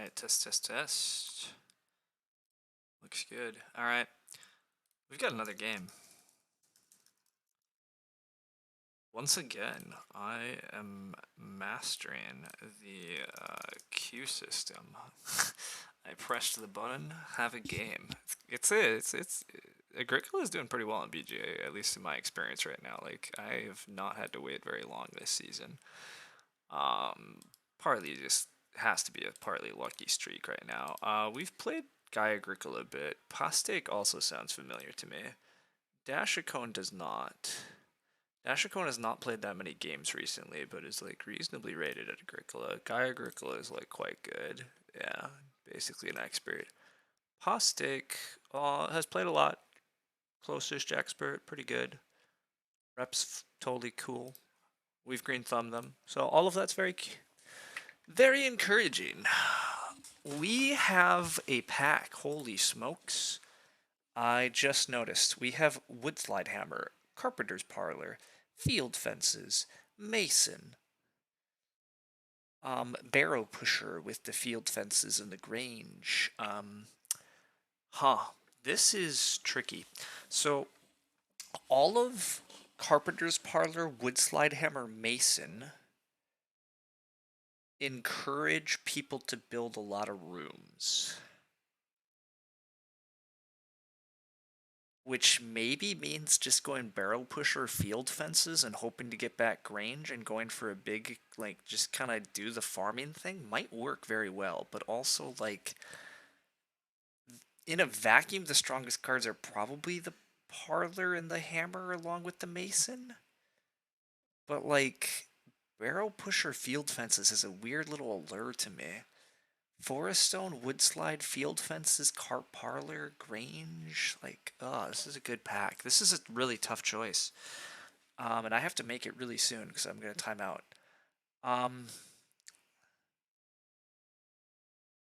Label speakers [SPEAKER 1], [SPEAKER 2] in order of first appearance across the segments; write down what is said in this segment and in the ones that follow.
[SPEAKER 1] Alright, test. Looks good. Alright, we've got another game. Once again, I am mastering the Q system. I pressed the button, have a game. It's Agricola is doing pretty well in BGA, at least in my experience right now. Like, I have not had to wait very long this season. Partly just has to be a partly lucky streak right now. We've played Guy Agricola a bit. Pastake also sounds familiar to me. Dashicone does not. Dashicone has not played that many games recently, but is like reasonably rated at Agricola. Guy Agricola is like quite good. Yeah, basically an expert. Pastake has played a lot. Closest expert, pretty good. Reps totally cool. We've green thumbed them. So all of that's very encouraging. We have a pack. Holy smokes. I just noticed we have wood slide hammer, carpenter's parlor, field fences, mason, barrow pusher with the field fences and the grange. This is tricky. So all of carpenter's parlor, wood slide hammer, mason encourage people to build a lot of rooms. Which maybe means just going barrel pusher field fences and hoping to get back range and going for a big, like, just kind of do the farming thing might work very well. But also, like, in a vacuum, the strongest cards are probably the parlor and the hammer along with the mason. But, like, barrel pusher field fences is a weird little allure to me. Forest Stone, Woodslide, Field Fences, Cart Parlor, Grange. Like, oh, this is a good pack. This is a really tough choice. And I have to make it really soon because I'm going to time out.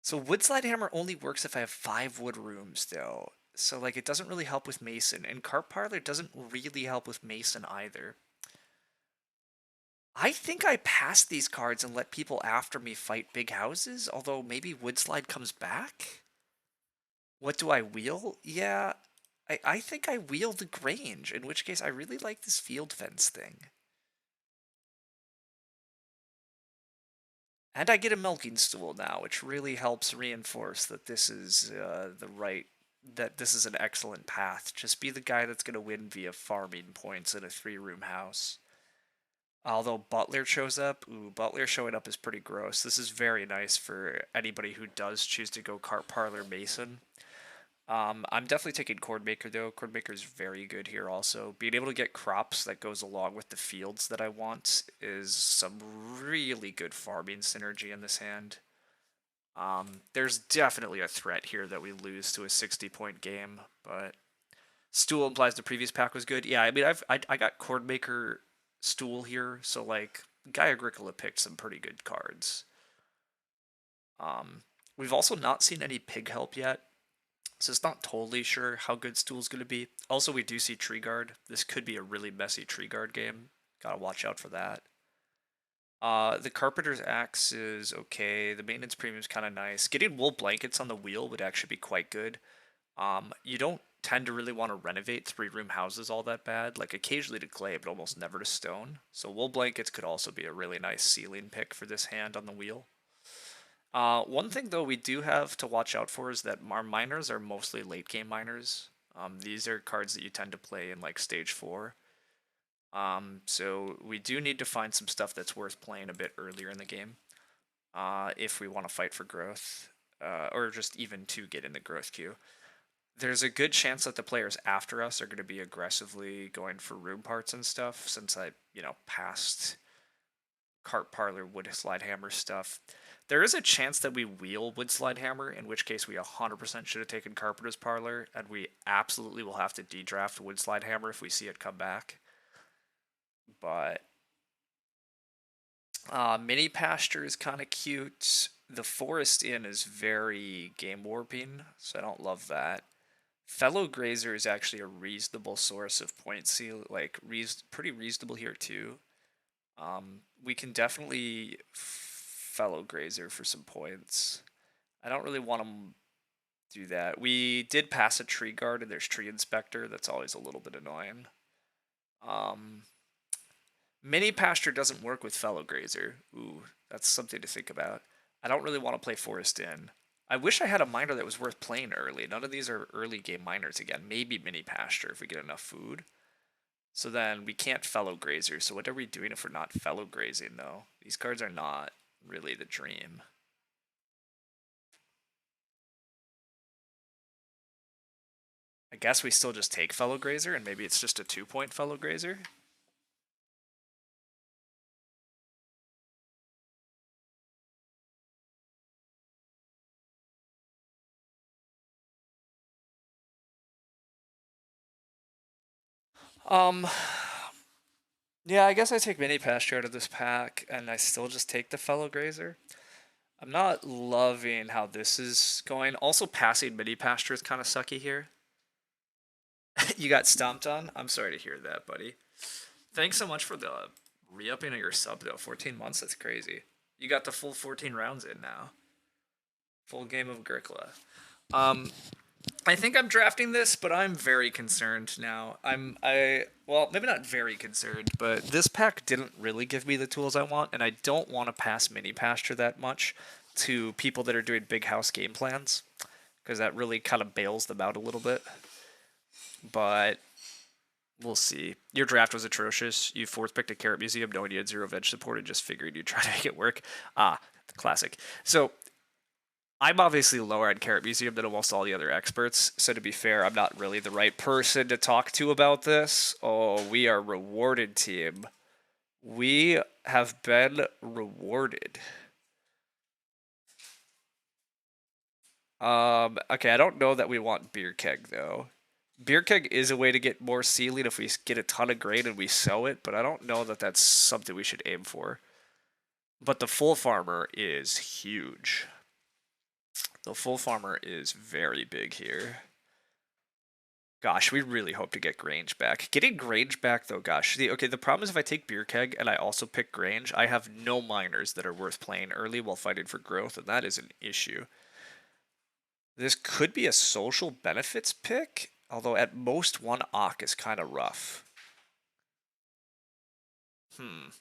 [SPEAKER 1] So Woodslide Hammer only works if I have 5 wood rooms, though. So, like, it doesn't really help with Mason. And Cart Parlor doesn't really help with Mason either. I think I pass these cards and let people after me fight big houses, although maybe Woodslide comes back? What do I wheel? Yeah, I think I wheel the Grange, in which case I really like this field fence thing. And I get a milking stool now, which really helps reinforce that this is that this is an excellent path. Just be the guy that's going to win via farming points in a 3-room house. Although Butler shows up, Butler showing up is pretty gross. This is very nice for anybody who does choose to go Cart Parlor Mason. I'm definitely taking Cordmaker though. Cordmaker is very good here also. Being able to get crops that goes along with the fields that I want is some really good farming synergy in this hand. There's definitely a threat here that we lose to a 60-point game, but Stool implies the previous pack was good. Yeah, I mean I got Cordmaker Stool here, so like Guy Agricola picked some pretty good cards. We've also not seen any pig help yet. So it's not totally sure how good Stool's going to be. Also, we do see Tree Guard. This could be a really messy Tree Guard game. Gotta watch out for that. The Carpenter's Axe is okay. The maintenance premium is kind of nice. Getting wool blankets on the wheel would actually be quite good. You don't tend to really want to renovate 3-room houses all that bad. Like occasionally to clay, but almost never to stone. So wool blankets could also be a really nice ceiling pick for this hand on the wheel. One thing though we do have to watch out for is that our miners are mostly late game miners. These are cards that you tend to play in like stage 4. So we do need to find some stuff that's worth playing a bit earlier in the game, if we want to fight for growth, or just even to get in the growth queue. There's a good chance that the players after us are going to be aggressively going for room parts and stuff, since I, passed Cart Parlor Wood Slide Hammer stuff. There is a chance that we wheel Wood Slide Hammer, in which case we 100% should have taken Carpenter's Parlor, and we absolutely will have to de-draft Wood Slide Hammer if we see it come back. But Mini Pasture is kind of cute. The Forest Inn is very game warping, so I don't love that. Fellow Grazer is actually a reasonable source of point seal, like pretty reasonable here too. We can definitely Fellow Grazer for some points. I don't really want to do that. We did pass a tree guard, and there's tree inspector. That's always a little bit annoying. Um, Mini pasture doesn't work with fellow grazer. Ooh, that's something to think about. I don't really want to play forest in. I wish I had a miner that was worth playing early. None of these are early game miners again. Maybe mini pasture if we get enough food. So then we can't fellow grazer. So what are we doing if we're not fellow grazing though? These cards are not really the dream. I guess we still just take fellow grazer and maybe it's just a 2-point fellow grazer. Um, yeah, I guess I take mini pasture out of this pack and I still just take the fellow grazer. I'm not loving how this is going. Also, passing mini pasture is kind of sucky here. You got stomped on? I'm sorry to hear that, buddy. Thanks so much for the re-upping of your sub, though. 14 months? That's crazy. You got the full 14 rounds in now. Full game of Agricola. Um, I think I'm drafting this, but I'm very concerned now. Well, maybe not very concerned, but this pack didn't really give me the tools I want, and I don't want to pass mini pasture that much to people that are doing big house game plans, because that really kind of bails them out a little bit. But we'll see. Your draft was atrocious. You fourth picked a Carrot Museum knowing you had 0 veg support and just figured you'd try to make it work. Ah, classic. So I'm obviously lower on Carrot Museum than almost all the other experts, so to be fair, I'm not really the right person to talk to about this. Oh, we are rewarded, team. We have been rewarded. Okay, I don't know that we want Beer Keg, though. Beer Keg is a way to get more ceiling if we get a ton of grain and we sow it, but I don't know that that's something we should aim for. But the Full Farmer is huge. The Full Farmer is very big here. Gosh, we really hope to get Grange back. Getting Grange back, though, gosh. The problem is if I take Beer Keg and I also pick Grange, I have no miners that are worth playing early while fighting for growth, and that is an issue. This could be a social benefits pick, although at most 1 Ock is kind of rough. Hmm.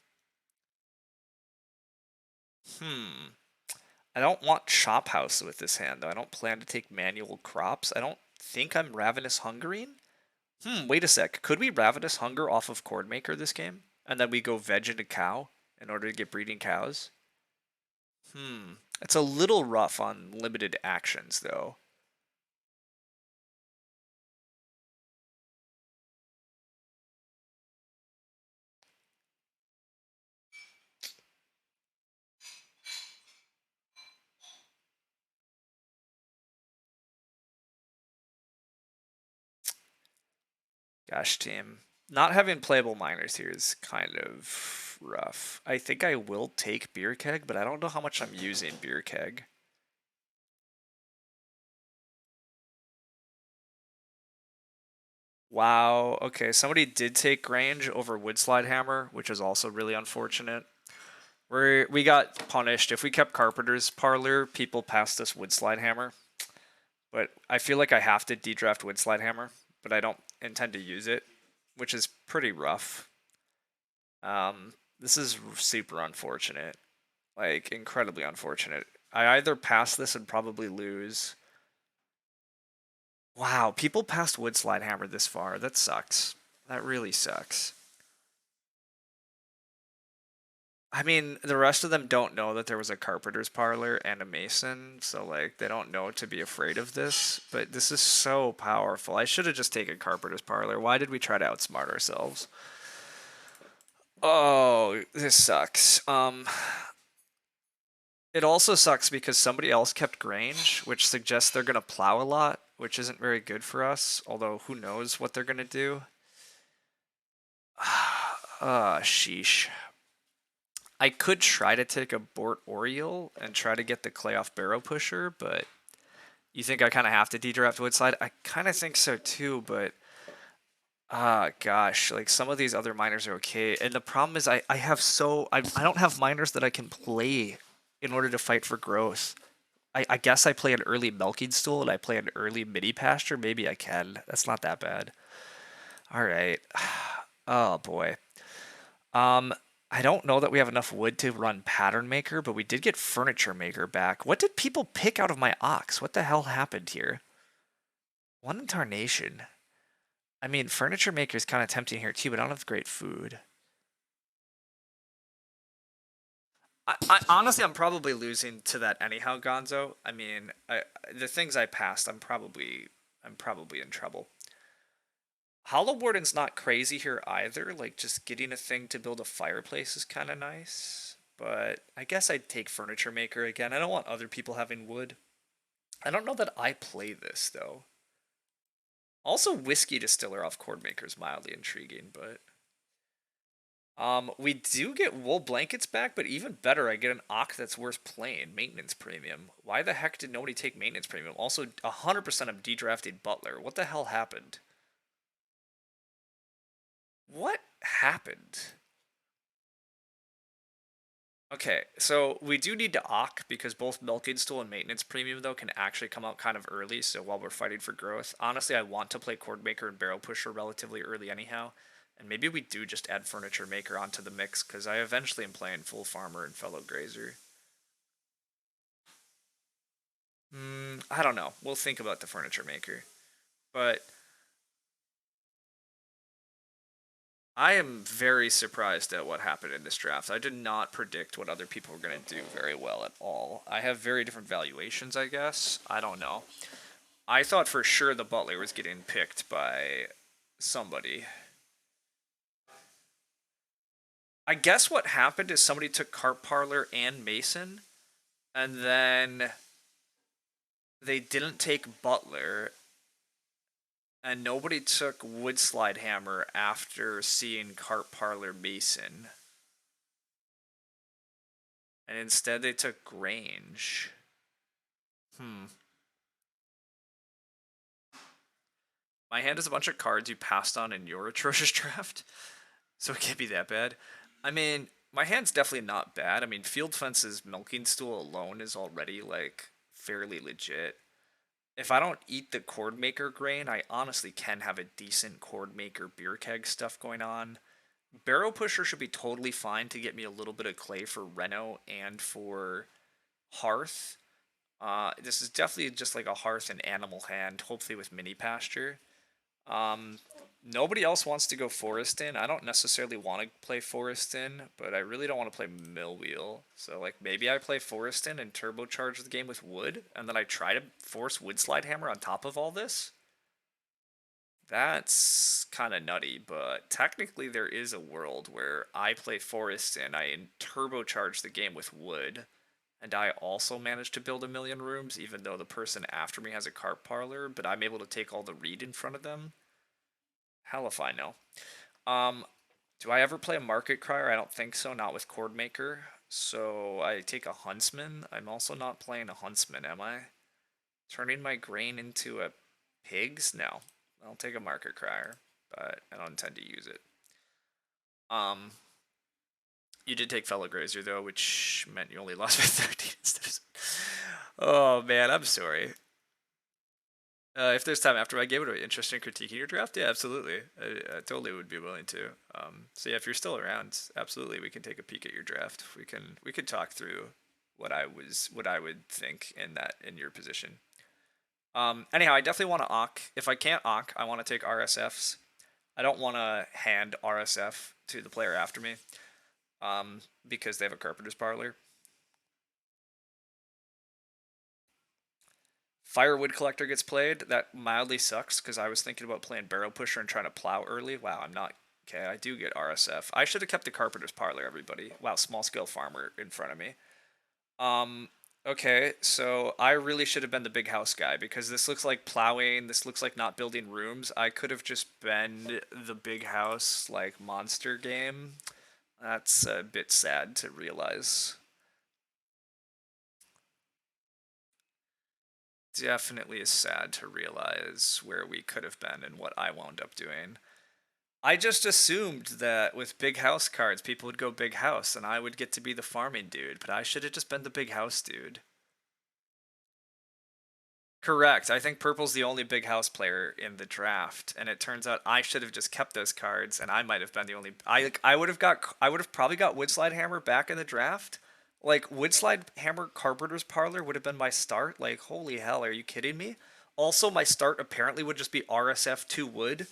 [SPEAKER 1] I don't want Chop House with this hand, though. I don't plan to take manual crops. I don't think I'm Ravenous Hungering. Wait a sec. Could we Ravenous Hunger off of Cornmaker this game? And then we go veg into cow in order to get breeding cows? It's a little rough on limited actions, though. Gosh, team. Not having playable miners here is kind of rough. I think I will take Beer Keg, but I don't know how much I'm using Beer Keg. Wow, okay, somebody did take Grange over Woodslide Hammer, which is also really unfortunate. We got punished. If we kept Carpenter's Parlor, people passed us Woodslide Hammer. But I feel like I have to de-draft Woodslide Hammer, but I don't intend to use it, which is pretty rough. This is super unfortunate. Like, incredibly unfortunate. I either pass this and probably lose. Wow, people passed Woodslide Hammer this far. That sucks. That really sucks. I mean, the rest of them don't know that there was a carpenter's parlor and a mason, so like they don't know to be afraid of this. But this is so powerful. I should have just taken carpenter's parlor. Why did we try to outsmart ourselves? Oh, this sucks. It also sucks because somebody else kept Grange, which suggests they're gonna plow a lot, which isn't very good for us. Although who knows what they're gonna do? Sheesh. I could try to take a Bort Oriole and try to get the clay off Barrow Pusher, but you think I kind of have to de-draft Woodslide? I kind of think so too, but gosh, like some of these other miners are okay. And the problem is I don't have miners that I can play in order to fight for growth. I guess I play an early milking stool and I play an early mini pasture. Maybe I can. That's not that bad. All right. Oh boy. Um, I don't know that we have enough wood to run pattern maker, but we did get furniture maker back. What did people pick out of my ox? What the hell happened here? One incarnation. I mean, furniture maker is kind of tempting here too, but I don't have great food. Honestly, I'm probably losing to that anyhow, Gonzo. I mean, the things I passed, I'm probably in trouble. Hollow Warden's not crazy here either. Like, just getting a thing to build a fireplace is kind of nice. But I guess I'd take Furniture Maker again. I don't want other people having wood. I don't know that I play this, though. Also, Whiskey Distiller off Chord Maker is mildly intriguing, but... we do get wool blankets back, but even better, I get an Ock that's worth playing. Maintenance Premium. Why the heck did nobody take Maintenance Premium? Also, 100% of dedrafted Butler. What the hell happened? What happened? Okay, so we do need to Ock because both Milking Stool and Maintenance Premium, though, can actually come out kind of early, so while we're fighting for growth. Honestly, I want to play Chord Maker and Barrel Pusher relatively early anyhow, and maybe we do just add Furniture Maker onto the mix, because I eventually am playing Full Farmer and Fellow Grazer. I don't know. We'll think about the Furniture Maker. But I am very surprised at what happened in this draft. I did not predict what other people were going to do very well at all. I have very different valuations, I guess. I don't know. I thought for sure the Butler was getting picked by somebody. I guess what happened is somebody took Carp Parlor and Mason, and then they didn't take Butler, and nobody took Woodslide Hammer after seeing Carp Parlor Mason. And instead they took Grange. My hand has a bunch of cards you passed on in your atrocious draft, so it can't be that bad. I mean, my hand's definitely not bad. I mean, Field Fence's Milking Stool alone is already, like, fairly legit. If I don't eat the Chord Maker grain, I honestly can have a decent Chord Maker beer keg stuff going on. Barrel Pusher should be totally fine to get me a little bit of clay for Reno and for Hearth. This is definitely just like a Hearth and Animal hand, hopefully with Mini Pasture. Um, Nobody else wants to go Forest in. I don't necessarily want to play Forest in, but I really don't want to play Mill Wheel. So, like, maybe I play Forest in and turbocharge the game with wood, and then I try to force Woodslide Hammer on top of all this. That's kind of nutty, but technically there is a world where I play Forest and I turbocharge the game with wood, and I also manage to build 1,000,000 rooms, even though the person after me has a carp parlor, but I'm able to take all the reed in front of them. Hell if I know. Um, do I ever play a Market Crier? I don't think so, not with Chord Maker. So I take a Huntsman. I'm also not playing a Huntsman, am I? Turning my grain into a pigs? No. I'll take a Market Crier, but I don't intend to use it. Um, you did take Fellow Grazer, though, which meant you only lost by 13 instead of... Oh, man, I'm sorry. If there's time after my game, would be interesting critiquing your draft. Yeah, absolutely. I totally would be willing to. So yeah, if you're still around, absolutely, we can take a peek at your draft. We could talk through what I would think in your position. Anyhow, I definitely want to Ock. If I can't Ock, I want to take RSFs. I don't want to hand RSF to the player after me, because they have a Carpenter's Parlor. Firewood Collector gets played. That mildly sucks because I was thinking about playing Barrel Pusher and trying to plow early. Wow, I'm not. Okay, I do get RSF. I should have kept the Carpenter's Parlor, everybody. Wow, Small Scale Farmer in front of me. Um, okay, so I really should have been the big house guy because this looks like plowing. This looks like not building rooms. I could have just been the big house, like, monster game. That's a bit sad to realize. Definitely is sad to realize where we could have been and what I wound up doing. I just assumed that with big house cards, people would go big house and I would get to be the farming dude, but I should have just been the big house dude. Correct. I think purple's the only big house player in the draft, and it turns out I should have just kept those cards, and I might have been the only. I would have probably got Woodslide Hammer back in the draft. Like Woodslide Hammer Carpenter's Parlor would have been my start. Like holy hell, are you kidding me? Also, my start apparently would just be RSF 2 Wood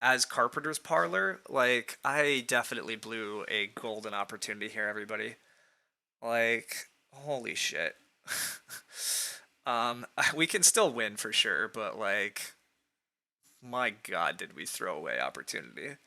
[SPEAKER 1] as Carpenter's Parlor. Like I definitely blew a golden opportunity here, everybody. Like holy shit. We can still win for sure, but like, my God, did we throw away opportunity?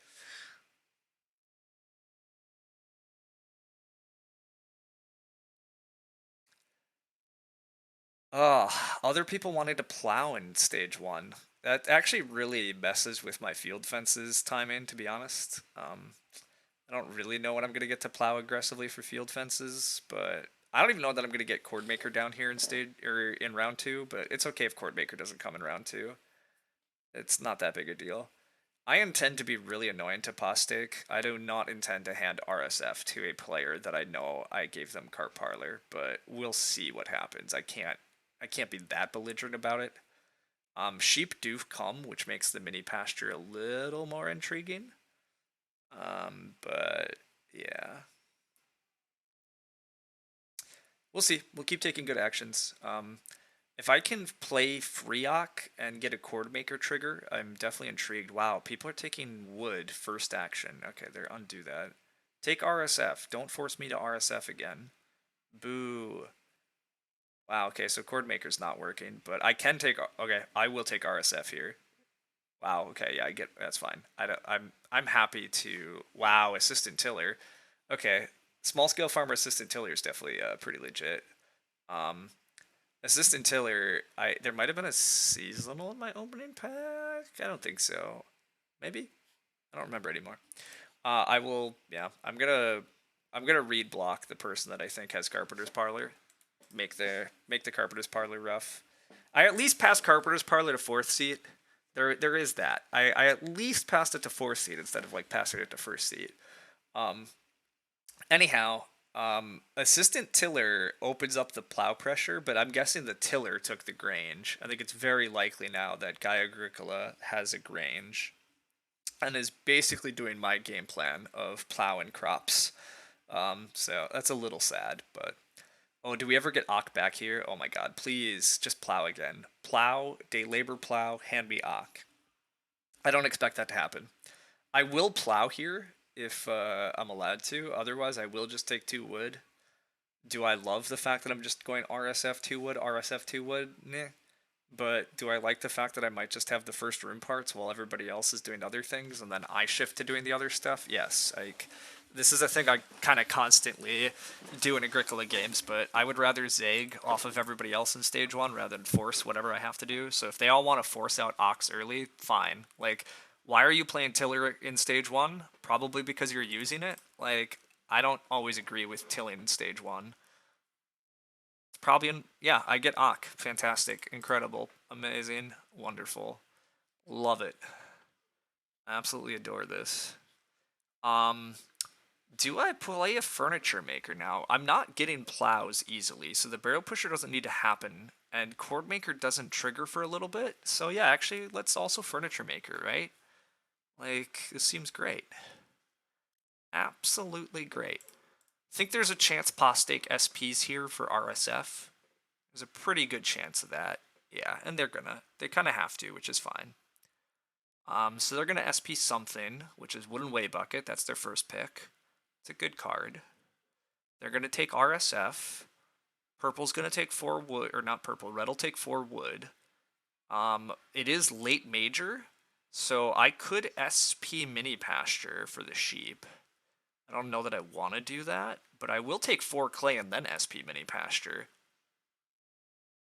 [SPEAKER 1] Oh, other people wanted to plow in stage one. That actually really messes with my field fences timing, to be honest. I don't really know when I'm gonna get to plow aggressively for field fences, but I don't even know that I'm gonna get Chord Maker down here in stage or in round two. But it's okay if Chord Maker doesn't come in round two. It's not that big a deal. I intend to be really annoying to Postic. I do not intend to hand RSF to a player that I know I gave them Cart Parlor, but we'll see what happens. I can't be that belligerent about it. Sheep do come, which makes the mini pasture a little more intriguing. But yeah, we'll see. We'll keep taking good actions. If I can play Freeok and get a Chord Maker trigger, I'm definitely intrigued. Wow, people are taking wood first action. Okay, they're undo that. Take RSF. Don't force me to RSF again. Boo. Wow, okay, so Chord Maker's not working, but I can take. Okay, I will take RSF here. Wow, okay, yeah, I get that's fine. I'm happy to. Wow, assistant tiller. Okay, small scale farmer assistant tiller is definitely pretty legit. Um, Assistant Tiller, I there might have been a seasonal in my opening pack. I don't think so. Maybe I don't remember anymore. I will. Yeah, I'm gonna read block the person that I think has Carpenter's Parlor. Make the Carpenter's Parlor rough. I at least passed Carpenter's Parlor to fourth seat. There is that. I at least passed it to fourth seat instead of like passing it to first seat. Um, Anyhow, Assistant Tiller opens up the plow pressure, but I'm guessing the tiller took the Grange. I think it's very likely now that BGA Agricola has a Grange and is basically doing my game plan of plowing crops. So that's a little sad, but oh, do we ever get Ock back here? Oh my God, please just plow again. Plow, day labor plow, hand me Ock. I don't expect that to happen. I will plow here if I'm allowed to. Otherwise, I will just take 2 wood. Do I love the fact that I'm just going RSF 2 wood, RSF 2 wood? Nah. But do I like the fact that I might just have the first room parts while everybody else is doing other things and then I shift to doing the other stuff? Yes. Like, this is a thing I kind of constantly do in Agricola games, but I would rather zag off of everybody else in stage 1 rather than force whatever I have to do. So if they all want to force out Ox early, fine. Like, why are you playing Tiller in stage 1? Probably because you're using it. Like, I don't always agree with tilling in stage 1. Probably yeah, I get Ak. Fantastic, incredible, amazing, wonderful. Love it. Absolutely adore this. Um do I play a furniture maker now? I'm not getting plows easily, so the barrel pusher doesn't need to happen, and chord maker doesn't trigger for a little bit. So yeah, actually let's also furniture maker, right? Like this seems great. Absolutely great. Think there's a chance Postake SPs here for RSF. There's a pretty good chance of that. Yeah, and they kind of have to, which is fine. So they're gonna SP something, which is Wooden Way Bucket. That's their first pick. It's a good card. They're gonna take RSF. Purple's gonna take 4 wood, or not purple. Red'll take 4 wood. It is late major, so I could SP Mini Pasture for the sheep. I don't know that I want to do that, but I will take 4 clay and then SP Mini Pasture.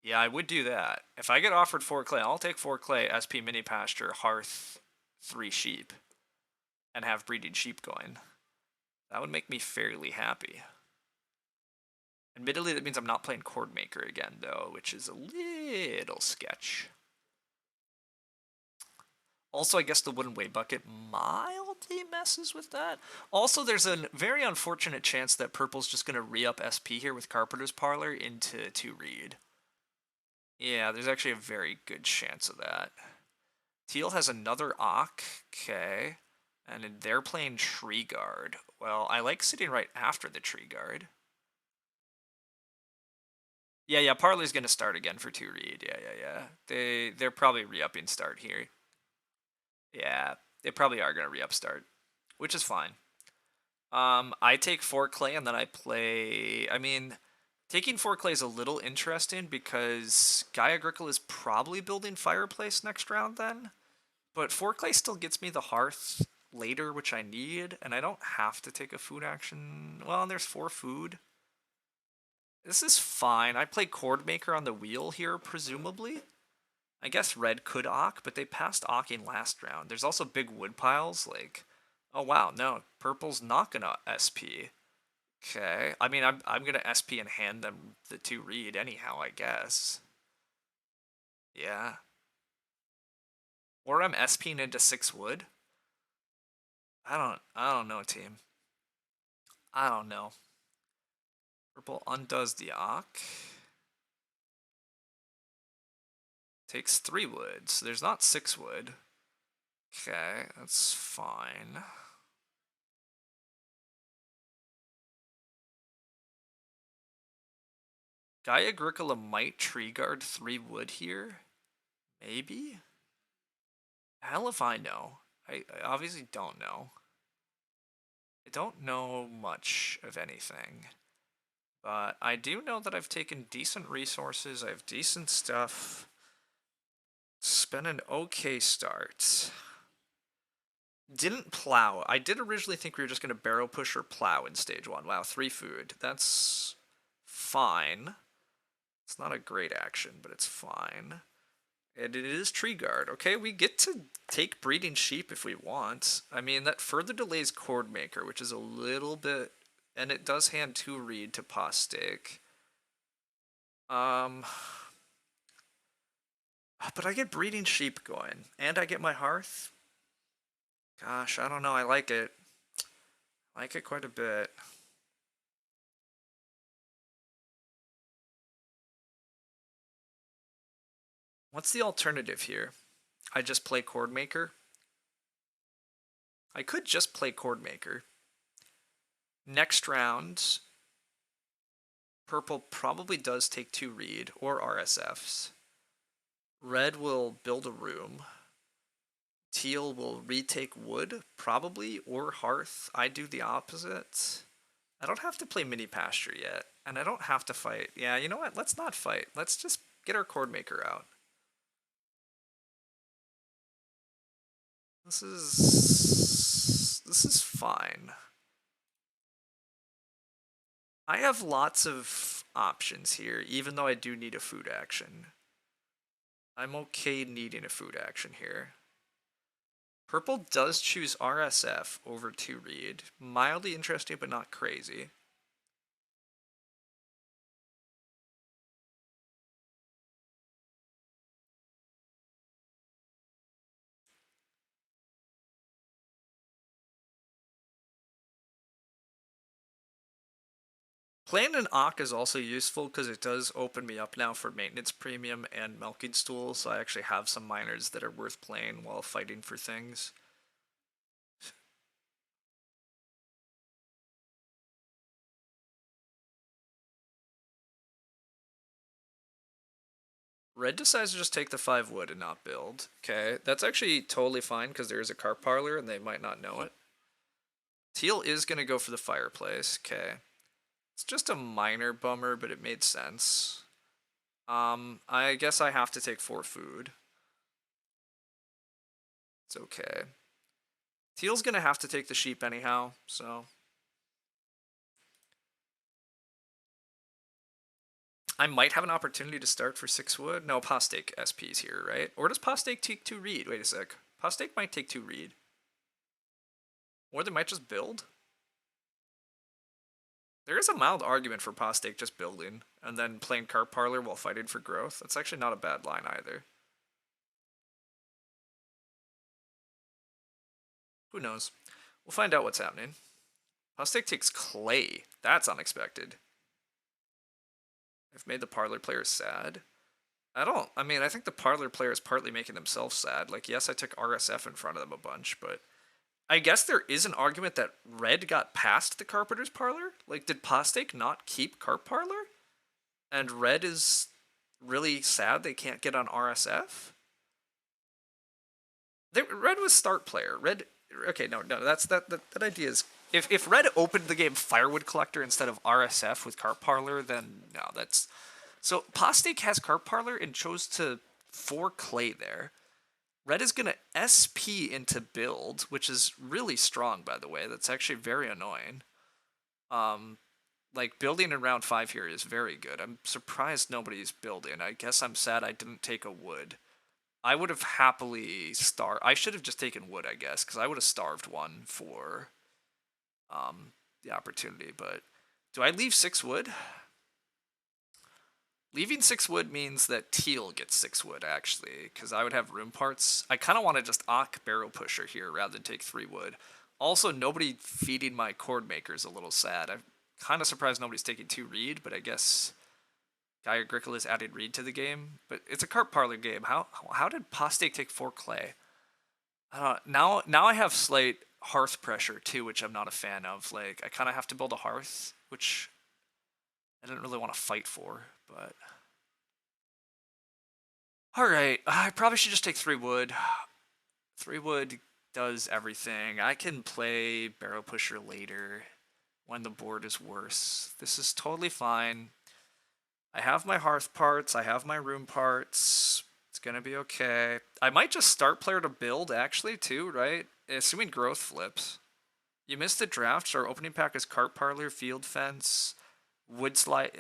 [SPEAKER 1] Yeah, I would do that. If I get offered 4 clay, I'll take 4 clay, SP Mini Pasture, Hearth, 3 sheep, and have breeding sheep going. That would make me fairly happy. Admittedly, that means I'm not playing Chord Maker again, though, which is a little sketch. Also, I guess the Wooden Way Bucket mildly messes with that. Also, there's a very unfortunate chance that Purple's just going to re-up SP here with Carpenter's Parlor into 2 read. Yeah, there's actually a very good chance of that. Teal has another Ock. Okay. And they're playing Tree Guard. Well, I like sitting right after the Tree Guard. Yeah, Parley's gonna start again for 2 read. Yeah. They're probably re-upping start here. Yeah, they probably are gonna re-up start, which is fine. I take 4 clay and then I play. I mean, taking 4 clay is a little interesting because BGA Agricola is probably building Fireplace next round then. But 4 clay still gets me the Hearth later, which I need, and I don't have to take a food action. Well, and there's 4 food. This is fine. I play Chord Maker on the wheel here, presumably. I guess red could Ock, but they passed Ocking last round. There's also big wood piles, like... Oh wow, no, purple's not gonna SP. Okay, I mean, I'm gonna SP and hand them the 2 read anyhow, I guess. Yeah. Or I'm SPing into 6 wood. I don't know, team. I don't know. Purple undoes the Ock. Takes 3 wood, so there's not 6 wood. Okay, that's fine. BGA Agricola might tree guard 3 wood here. Maybe? Hell if I know. I obviously don't know. I don't know much of anything. But I do know that I've taken decent resources, I have decent stuff. It's been an okay start. Didn't plow. I did originally think we were just going to barrel push or plow in stage 1. Wow, 3 food. That's fine. It's not a great action, but it's fine. And it is tree guard. Okay, we get to take breeding sheep if we want. I mean, that further delays Chord Maker, which is a little bit... And it does hand 2 read to Postic. But I get breeding sheep going. And I get my hearth. Gosh, I don't know. I like it. I like it quite a bit. What's the alternative here? I just play Chord Maker? I could just play Chord Maker. Next round, purple probably does take 2 read or RSFs. Red will build a room. Teal will retake wood, probably, or hearth. I do the opposite. I don't have to play mini pasture yet, and I don't have to fight. Yeah, you know what? Let's not fight. Let's just get our Chord Maker out. This is fine. I have lots of options here, even though I do need a food action. I'm okay needing a food action here. Purple does choose RSF over 2 read. Mildly interesting, but not crazy. Playing an Ock is also useful because it does open me up now for maintenance premium and milking stool, so I actually have some miners that are worth playing while fighting for things. Red decides to just take the 5 wood and not build. Okay, that's actually totally fine because there is a carp parlor and they might not know it. Teal is going to go for the fireplace. Okay. It's just a minor bummer, but it made sense. I guess I have to take 4 food. It's okay. Teal's gonna have to take the sheep anyhow, so... I might have an opportunity to start for 6 wood. No, Postek SP's here, right? Or does Postek take 2 read? Wait a sec. Postek might take 2 read. Or they might just build. There is a mild argument for Postek just building, and then playing Carp Parlor while fighting for growth. That's actually not a bad line either. Who knows? We'll find out what's happening. Postek takes Clay. That's unexpected. I've made the Parlor players sad. I mean, I think the parlor player is partly making themselves sad. Like, yes, I took RSF in front of them a bunch, but I guess there is an argument that red got past the Carpenter's Parlor. Like, did Postake not keep Carp Parlor? And red is really sad they can't get on RSF? Red was start player. Red. Okay, no. That idea is. If red opened the game Firewood Collector instead of RSF with Carp Parlor, then no, that's. So Postake has Carp Parlor and chose to 4 clay there. Red is gonna SP into build, which is really strong, by the way. That's actually very annoying. Um, like building in round 5 here is very good. I'm surprised nobody's building. I guess I'm sad I didn't take a wood. I would have happily starved. I should have just taken wood, I guess, because I would have starved one for the opportunity. But do I leave 6 wood? Leaving 6 wood means that teal gets 6 wood, actually, because I would have room parts. I kind of want to just barrel pusher here rather than take 3 wood. Also, nobody feeding my cord maker is a little sad. I'm kind of surprised nobody's taking 2 reed, but I guess BGA Agricola is adding reed to the game. But it's a Carp Parlor game. How did Postake take 4 clay? I don't know. Now I have slight hearth pressure too, which I'm not a fan of. Like, I kind of have to build a hearth, which I didn't really want to fight for, but... Alright, I probably should just take 3 wood. 3 wood does everything. I can play Barrel Pusher later when the board is worse. This is totally fine. I have my hearth parts, I have my room parts. It's gonna be okay. I might just start player to build, actually, too, right? Assuming growth flips. You missed the draft, so our opening pack is Cart Parlor, Field Fence, Wood Slide.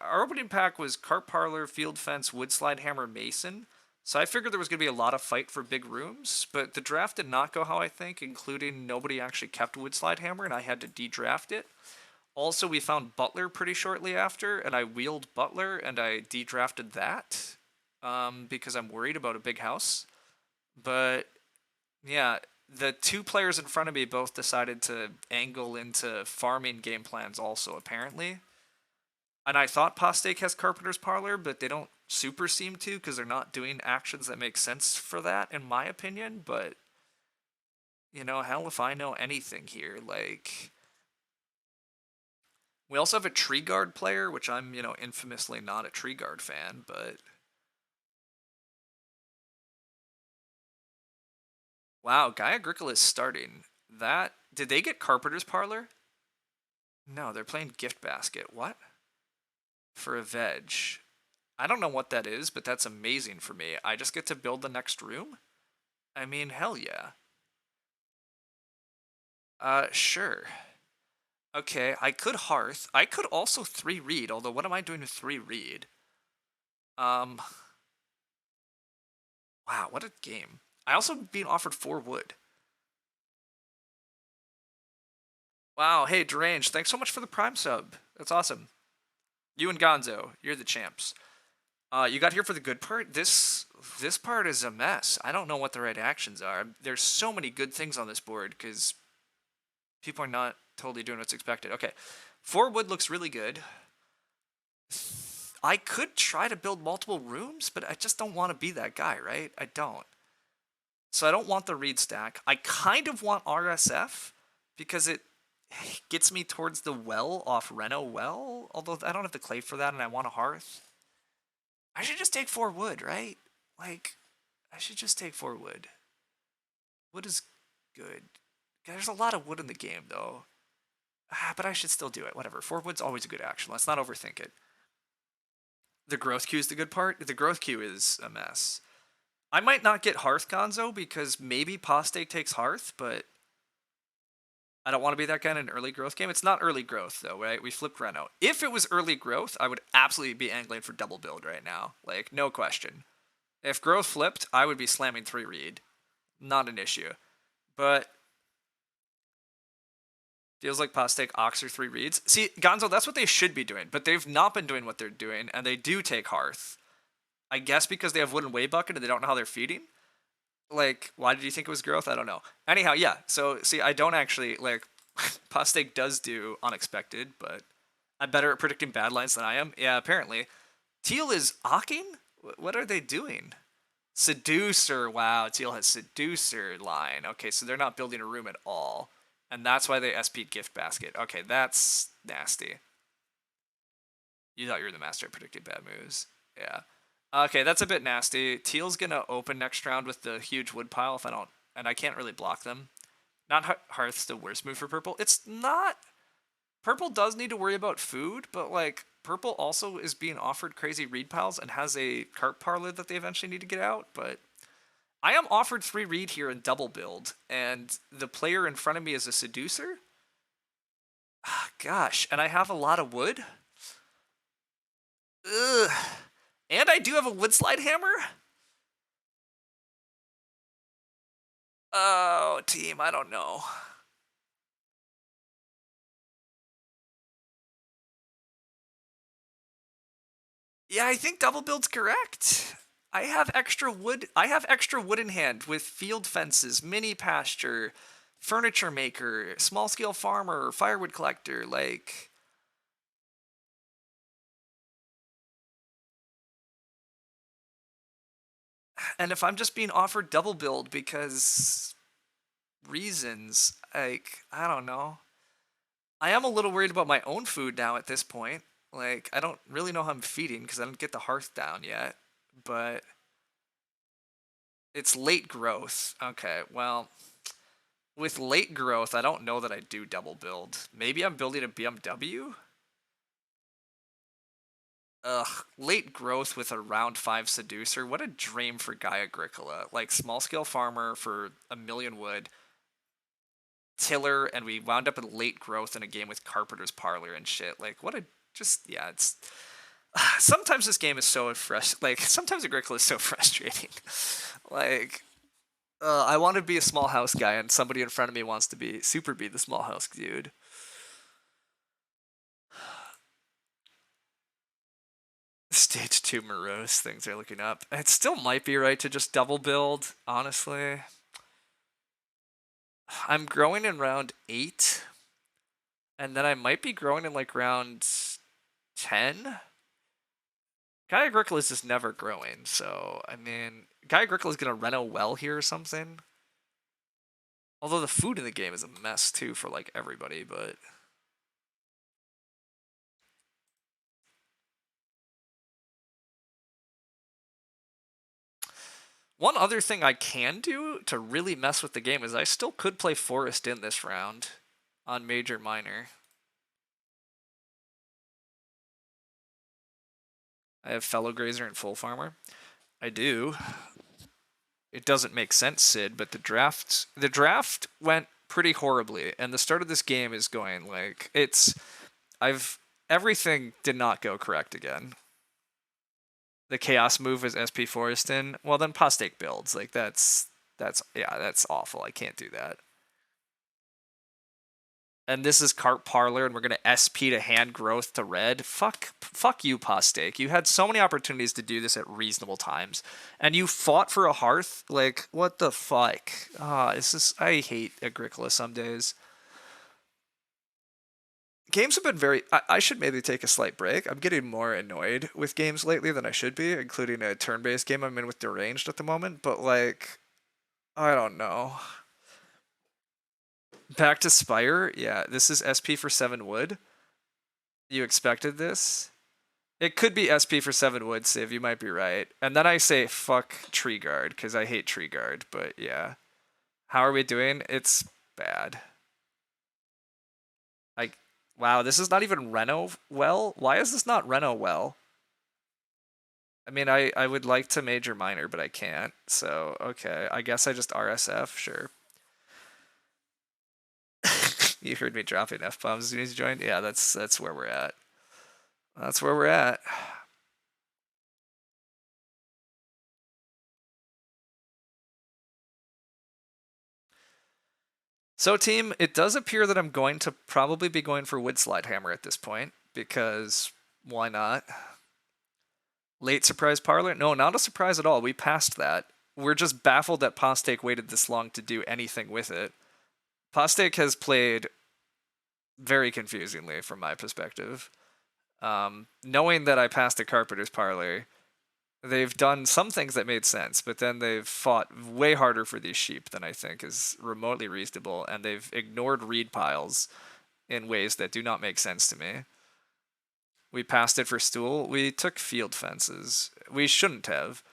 [SPEAKER 1] Our opening pack was Cart Parlor, Field Fence, Wood Slide Hammer, Mason. So I figured there was going to be a lot of fight for big rooms, but the draft did not go how I think, including nobody actually kept Wood Slide Hammer, and I had to de-draft it. Also, we found Butler pretty shortly after, and I wheeled Butler, and I de-drafted that because I'm worried about a big house. But yeah, the 2 players in front of me both decided to angle into farming game plans also, apparently. And I thought Postake has Carpenter's Parlor, but they don't super seem to because they're not doing actions that make sense for that, in my opinion. But, you know, hell if I know anything here. Like, we also have a Tree Guard player, which I'm, you know, infamously not a Tree Guard fan, but... Wow, BGA Agricola is starting. That... Did they get Carpenter's Parlor? No, they're playing Gift Basket. What? For a veg. I don't know what that is, but that's amazing for me. I just get to build the next room? I mean, hell yeah. Sure. Okay, I could Hearth. I could also 3 reed, although what am I doing with 3 reed? Wow, what a game. I also being offered 4 wood. Wow, hey, Deranged, thanks so much for the Prime sub. That's awesome. You and Gonzo, you're the champs. You got here for the good part? This part is a mess. I don't know what the right actions are. There's so many good things on this board because people are not totally doing what's expected. Okay, 4 wood looks really good. I could try to build multiple rooms, but I just don't want to be that guy, right? I don't. So I don't want the reed stack. I kind of want RSF because it gets me towards the well off Reno Well, although I don't have the clay for that and I want a hearth. I should just take 4 wood, right? Like, I should just take 4 wood. Wood is good. There's a lot of wood in the game, though. But I should still do it. Whatever. 4 wood's always a good action. Let's not overthink it. The growth queue is the good part. The growth queue is a mess. I might not get Hearth Gonzo because maybe Postake takes Hearth, but I don't want to be that guy in an early growth game. It's not early growth, though, right? We flipped Reno. If it was early growth, I would absolutely be angling for double build right now. Like, no question. If growth flipped, I would be slamming 3 reed. Not an issue. But feels like Postake Oxer 3 reeds. See, Gonzo, that's what they should be doing, but they've not been doing what they're doing, and they do take Hearth. I guess because they have Wooden Way Bucket and they don't know how they're feeding. Like, why did you think it was growth? I don't know. Anyhow, yeah. So, see, I don't actually, like, Postake does do unexpected, but I'm better at predicting bad lines than I am. Yeah, apparently. Teal is Ocking? What are they doing? Seducer. Wow, Teal has Seducer line. Okay, so they're not building a room at all. And that's why they SP'd Gift Basket. Okay, that's nasty. You thought you were the master at predicting bad moves. Yeah. Okay, that's a bit nasty. Teal's gonna open next round with the huge wood pile if I don't, and I can't really block them. Not Hearth's the worst move for purple. It's not. Purple does need to worry about food, but like purple also is being offered crazy reed piles and has a cart parlor that they eventually need to get out. But I am offered 3 reed here in double build, and the player in front of me is a seducer. Gosh, and I have a lot of wood. Ugh. And I do have a wood slide hammer. Oh, team, I don't know. Yeah, I think double build's correct. I have extra wood. I have extra wood in hand with field fences, mini pasture, furniture maker, small scale farmer, firewood collector. Like, and if I'm just being offered double build because reasons, like, I don't know. I am a little worried about my own food now at this point. Like, I don't really know how I'm feeding because I don't get the hearth down yet. But it's late growth. Okay, well, with late growth, I don't know that I do double build. Maybe I'm building a BMW? Ugh, late growth with a round 5 seducer. What a dream for BGA Agricola. Like, small scale farmer for a million wood, tiller, and we wound up in late growth in a game with Carpenter's Parlor and shit. Like, what a just yeah, it's sometimes this game is so like sometimes Agricola is so frustrating. Like, I want to be a small house guy, and somebody in front of me wants to be the small house dude. Stage 2 morose things are looking up. It still might be right to just double build, honestly. I'm growing in round 8, and then I might be growing in like round 10. BGA Agricola is just never growing, so I mean, BGA Agricola is gonna reno well here or something. Although the food in the game is a mess too for like everybody, but one other thing I can do to really mess with the game is I still could play Forest in this round on Major Minor. I have Fellow Grazer and Full Farmer. I do. It doesn't make sense, Sid, but the draft went pretty horribly, and the start of this game is going like I've everything did not go correct again. The chaos move was SP Foreston. Well, then Postake builds. Like that's awful. I can't do that. And this is Cart Parlor, and we're gonna SP to hand growth to red. Fuck you, Postake. You had so many opportunities to do this at reasonable times, and you fought for a hearth. Like, what the fuck? This is I hate Agricola some days. Games have been very. I should maybe take a slight break. I'm getting more annoyed with games lately than I should be, including a turn-based game I'm in with Deranged at the moment. But like, I don't know. Back to Spire. Yeah, this is SP for 7 wood. You expected this? It could be SP for 7 wood, Civ. You might be right. And then I say fuck Tree Guard because I hate Tree Guard. But yeah, how are we doing? It's bad. Like, wow, this is not even Reno well. Why is this not Reno well? I mean, I would like to Major Minor, but I can't. So okay, I guess I just RSF. Sure. You heard me dropping F bombs as soon as you joined. Yeah, that's where we're at. That's where we're at. So, team, it does appear that I'm going to probably be going for Wood Slide Hammer at this point, because why not? Late surprise parlor? No, not a surprise at all. We passed that. We're just baffled that Postake waited this long to do anything with it. Postake has played very confusingly from my perspective. Knowing that I passed a Carpenter's Parlor, They've done some things that made sense, but then they've fought way harder for these sheep than I think is remotely reasonable, and they've ignored reed piles in ways that do not make sense to me. We passed it for stool. We took field fences. We shouldn't have.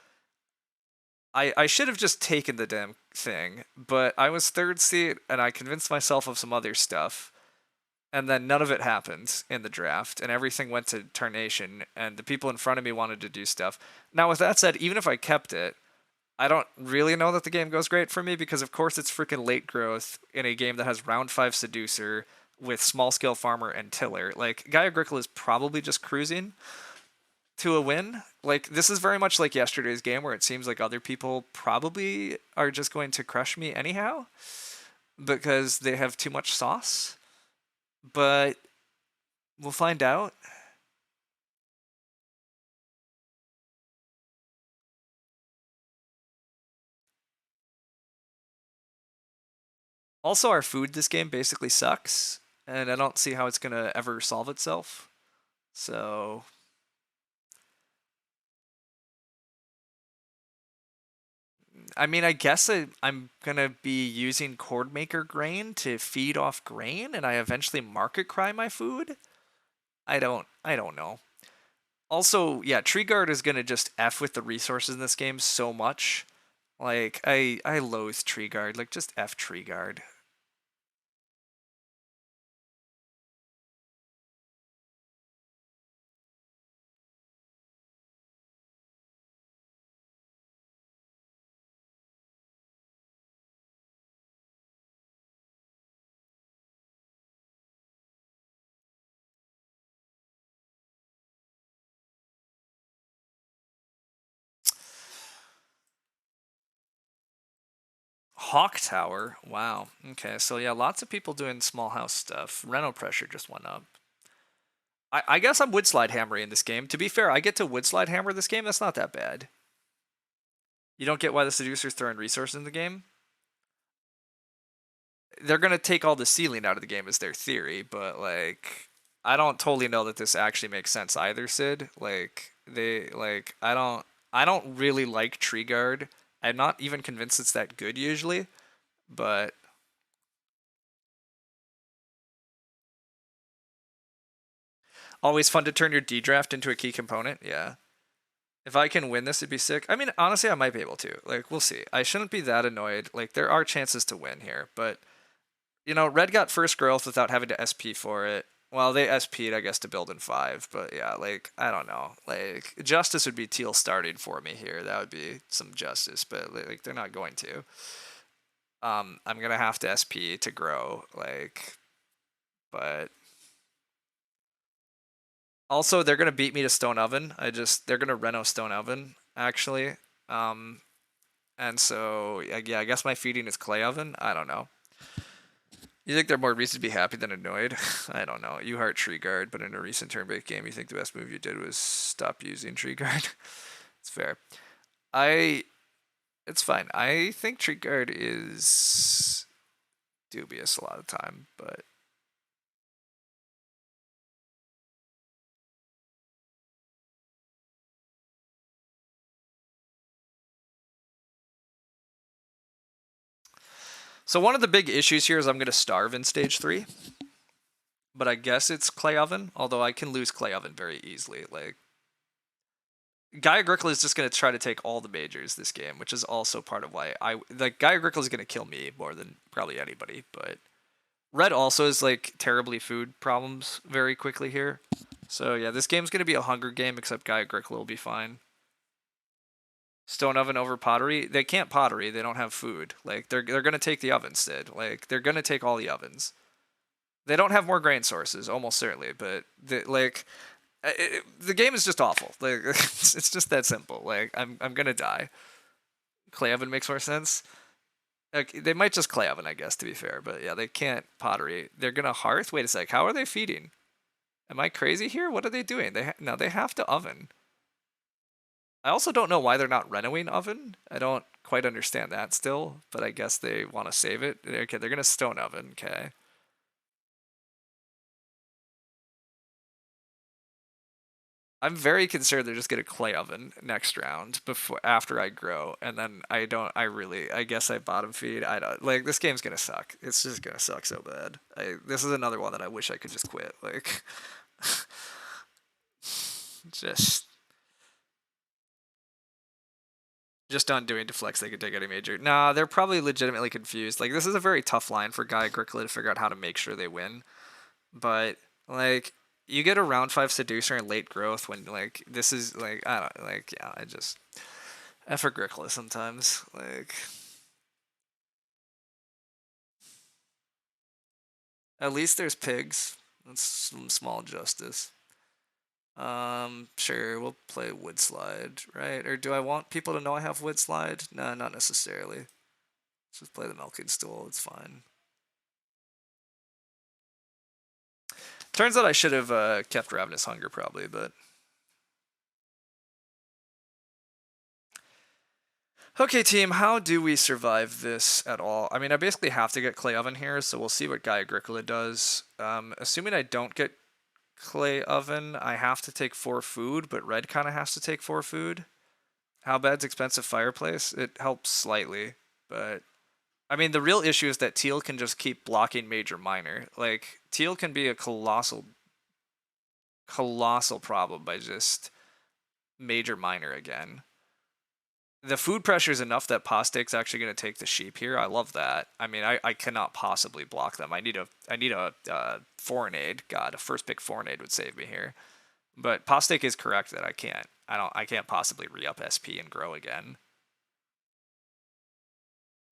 [SPEAKER 1] I should have just taken the damn thing, but I was third seat and I convinced myself of some other stuff. And then none of it happened in the draft, and everything went to Tarnation, and the people in front of me wanted to do stuff. Now, with that said, even if I kept it, I don't really know that the game goes great for me because, of course, it's freaking late growth in a game that has round 5 Seducer with small scale farmer and tiller. Like, Guy Agricola is probably just cruising to a win. Like, this is very much like yesterday's game where it seems like other people probably are just going to crush me anyhow because they have too much sauce. But we'll find out. Also, our food this game basically sucks, and I don't see how it's gonna ever solve itself. So, I mean, I guess I'm gonna be using cord maker grain to feed off grain, and I eventually market cry my food. I don't know. Also, yeah, Tree Guard is gonna just f with the resources in this game so much. Like, I loathe Tree Guard. Like, just f Tree Guard. Hawk Tower. Wow. Okay, so yeah, lots of people doing small house stuff. Rental pressure just went up. I guess I'm wood slide hammer in this game. To be fair, I get to wood slide hammer this game. That's not that bad. You don't get why the seducer's throwing resources in the game. They're gonna take all the ceiling out of the game is their theory, but like I don't totally know that this actually makes sense either, Sid. I don't really like tree guard. I'm not even convinced it's that good usually, but always fun to turn your D draft into a key component. Yeah. If I can win this, it'd be sick. I mean, honestly, I might be able to. Like, we'll see. I shouldn't be that annoyed. Like, there are chances to win here, but Red got first growth without having to SP for it. Well, they SP'd, I guess, to build in 5, but yeah, like, I don't know. Like, justice would be teal starting for me here. That would be some justice, but like, they're not going to. I'm gonna have to SP to grow, like, but also they're gonna beat me to Stone Oven. They're gonna Reno Stone Oven actually. Um, and so yeah, I guess my feeding is Clay Oven. I don't know. You think they're more reason to be happy than annoyed? I don't know. You heart Tree Guard, but in a recent turn-based game, you think the best move you did was stop using Tree Guard. It's fair. I. It's fine. I think Tree Guard is dubious a lot of time, but so one of the big issues here is I'm going to starve in stage 3, but I guess it's Clay Oven, although I can lose Clay Oven very easily. Like, Guy Agricola is just going to try to take all the majors this game, which is also part of why Guy Agricola is going to kill me more than probably anybody, but Red also is like terribly food problems very quickly here. So yeah, this game's going to be a hunger game, except Guy Agricola will be fine. Stone oven over pottery. They can't pottery. They don't have food. Like they're gonna take the ovens, Sid. Like they're gonna take all the ovens. They don't have more grain sources, almost certainly. But the game is just awful. Like it's just that simple. Like I'm gonna die. Clay oven makes more sense. Like, they might just clay oven, I guess, to be fair. But yeah, they can't pottery. They're gonna hearth. Wait a sec. How are they feeding? Am I crazy here? What are they doing? No, they have to oven. I also don't know why they're not renoing oven. I don't quite understand that still, but I guess they want to save it. Okay, they're gonna stone oven. Okay. I'm very concerned they're just gonna clay oven next round after I grow, and then I guess I bottom feed. I don't like this game's gonna suck. It's just gonna suck so bad. This is another one that I wish I could just quit. Like, just on doing deflects they could take any major. Nah, they're probably legitimately confused. Like, this is a very tough line for Guy Agricola to figure out how to make sure they win. But like, you get a round 5 seducer and late growth when like this is like I don't like yeah I just F Agricola sometimes like at least there's pigs. That's some small justice. Sure, we'll play wood slide, right? Or do I want people to know I have wood slide? No, not necessarily. Let's just play the milking stool. It's fine. Turns out I should have kept Ravenous Hunger probably, but okay, team, how do we survive this at all? I mean, I basically have to get Clay Oven here, so we'll see what Guy Agricola does. Assuming I don't get Clay Oven, I have to take 4 food, but Red kind of has to take 4 food. How bad's Expensive Fireplace? It helps slightly, but I mean, the real issue is that Teal can just keep blocking Major Minor. Like, Teal can be a colossal problem by just Major Minor again. The food pressure is enough that Postek's actually going to take the sheep here. I love that. I mean, I cannot possibly block them. I need a foreign aid. God, a first pick foreign aid would save me here. But Postek is correct that I can't possibly re-up SP and grow again.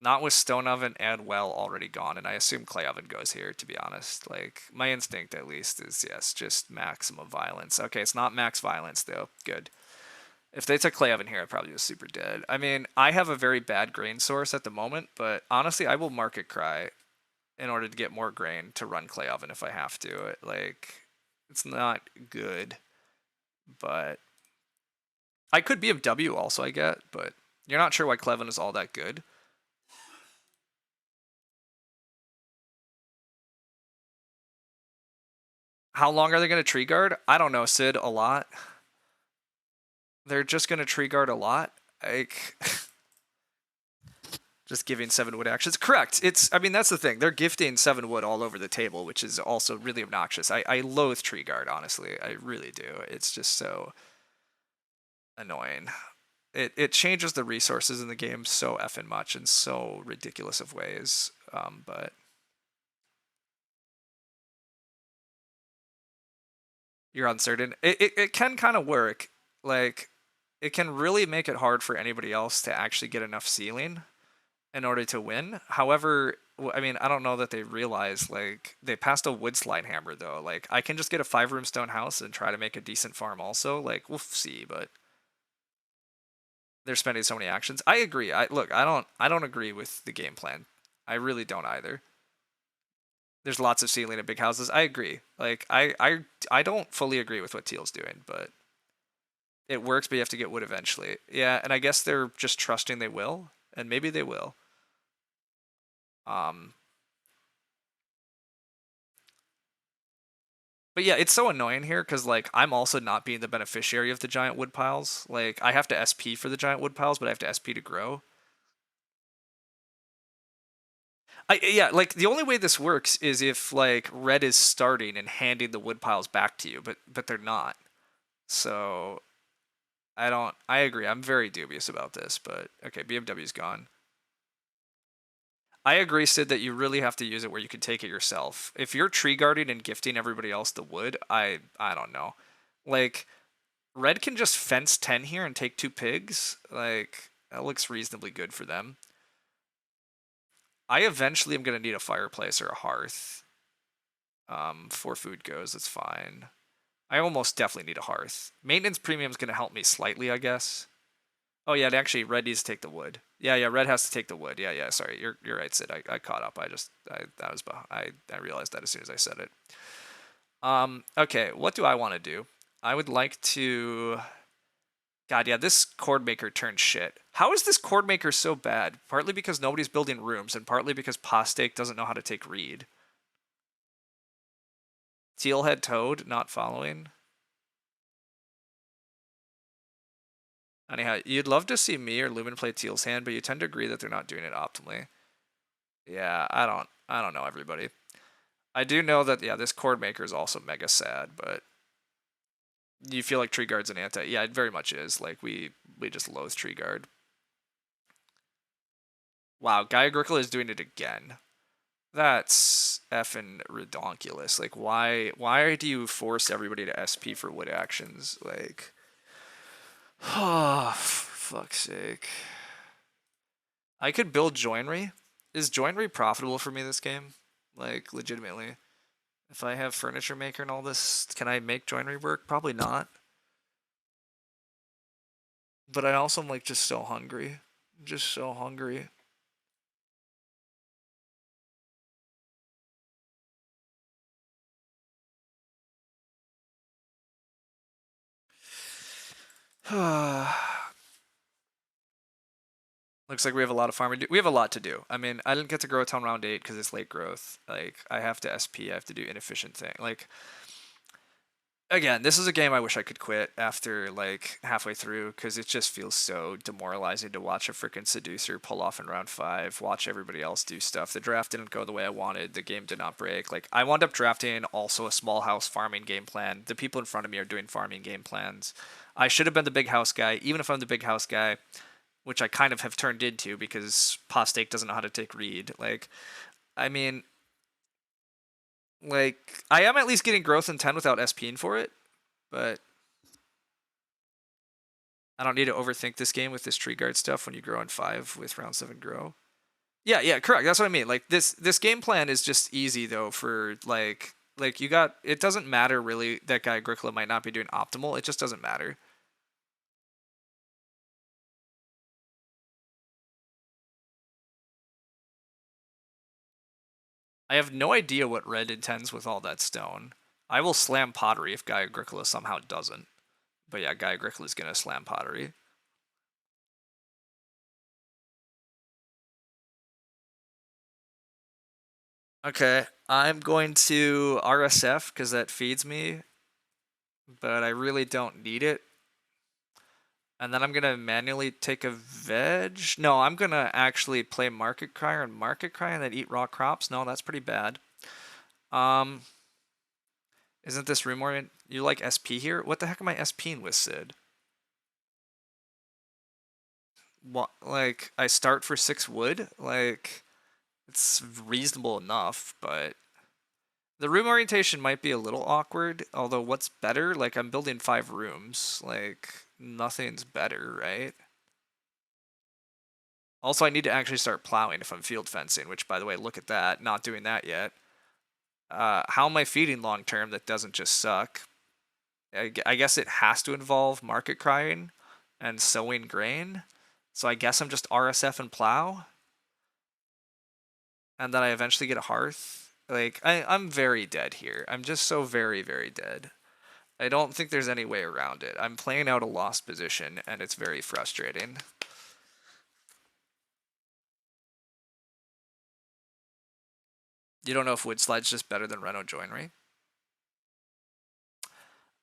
[SPEAKER 1] Not with Stone Oven and Well already gone, and I assume Clay Oven goes here, to be honest. Like, my instinct at least is yes, just maximum violence. Okay, it's not max violence though. Good. If they took Clay Oven here, I'd probably be super dead. I mean, I have a very bad grain source at the moment, but honestly, I will market cry in order to get more grain to run Clay Oven if I have to. Like, it's not good, but I could BMW also, I get, but you're not sure why Clevin is all that good. How long are they going to tree guard? I don't know, Sid, a lot. They're just going to tree guard a lot. Like, just giving 7 wood actions. Correct. I mean, that's the thing. They're gifting 7 wood all over the table, which is also really obnoxious. I loathe tree guard, honestly. I really do. It's just so annoying. It changes the resources in the game so effing much in so ridiculous of ways. But you're uncertain. It can kind of work. Like, it can really make it hard for anybody else to actually get enough ceiling in order to win. However, I mean, I don't know that they realize, like, they passed a wood slide hammer, though. Like, I can just get a 5-room stone house and try to make a decent farm also. Like, we'll see, but they're spending so many actions. I agree. I don't agree with the game plan. I really don't either. There's lots of ceiling in big houses. I agree. Like, I don't fully agree with what Teal's doing, but it works, but you have to get wood eventually. Yeah, and I guess they're just trusting they will, and maybe they will. But yeah, it's so annoying here because like I'm also not being the beneficiary of the giant wood piles. Like I have to SP for the giant wood piles, but I have to SP to grow. Yeah, like the only way this works is if like red is starting and handing the wood piles back to you, but they're not. So I agree. I'm very dubious about this, but okay, BMW's gone. I agree, Sid, that you really have to use it where you can take it yourself. If you're tree guarding and gifting everybody else the wood, I don't know. Like, red can just fence 10 here and take 2 pigs. Like, that looks reasonably good for them. I eventually am going to need a fireplace or a hearth. 4 food goes, that's fine. I almost definitely need a hearth. Maintenance premium is going to help me slightly, I guess. Oh yeah, actually, red needs to take the wood. Yeah, red has to take the wood. Yeah. Sorry, you're right, Sid. I caught up. I realized that as soon as I said it. Okay, what do I want to do? I would like to. God, yeah, this cord maker turned shit. How is this cord maker so bad? Partly because nobody's building rooms, and partly because Postek doesn't know how to take reed. Tealhead Toad not following. Anyhow, you'd love to see me or Lumen play Teal's hand, but you tend to agree that they're not doing it optimally. Yeah, I don't know everybody. I do know that yeah, this chord maker is also mega sad, but you feel like tree guard's an anti. Yeah, it very much is. Like we just loathe tree guard. Wow, Guy Agricola is doing it again. That's effing redonkulous. Like why do you force everybody to SP for wood actions? Like oh fuck's sake. I could build joinery. Is joinery profitable for me this game? Like legitimately. If I have furniture maker and all this, can I make joinery work? Probably not. But I also am like just so hungry. Just so hungry. Looks like we have a lot of farming. We have a lot to do. I mean, I didn't get to grow a ton round 8 because it's late growth. Like, I have to SP. I have to do inefficient thing. Like, again, this is a game I wish I could quit after like halfway through because it just feels so demoralizing to watch a freaking seducer pull off in round 5, watch everybody else do stuff. The draft didn't go the way I wanted. The game did not break. Like I wound up drafting also a small house farming game plan. The people in front of me are doing farming game plans. I should have been the big house guy, even if I'm the big house guy, which I kind of have turned into because Postake doesn't know how to take read. Like, I mean, like I am at least getting growth in 10 without SPing for it, but I don't need to overthink this game with this tree guard stuff when you grow in 5 with round 7 grow. Yeah, yeah, correct. That's what I mean. Like this game plan is just easy though for like you got it doesn't matter really that guy Agricola might not be doing optimal. It just doesn't matter. I have no idea what red intends with all that stone. I will slam pottery if Guy Agricola somehow doesn't. But yeah, Guy Agricola's gonna slam pottery. Okay, I'm going to RSF because that feeds me, but I really don't need it. And then I'm gonna manually take a veg. No, I'm gonna actually play Market Crier and Market Cry and then eat raw crops. No, that's pretty bad. Um, isn't this room orient? You like SP here? What the heck am I SPing with, Sid? What? Like I start for 6 wood? Like it's reasonable enough, but the room orientation might be a little awkward. Although what's better? Like I'm building 5 rooms. Like nothing's better, right? Also, I need to actually start plowing if I'm field fencing, which, by the way, look at that. Not doing that yet. How am I feeding long term that doesn't just suck? I guess it has to involve market crying and sowing grain. So I guess I'm just RSF and plow. And then I eventually get a hearth. Like, I'm very dead here. I'm just so very, very dead. I don't think there's any way around it. I'm playing out a lost position, and it's very frustrating. You don't know if wood slide's just better than Reno joinery?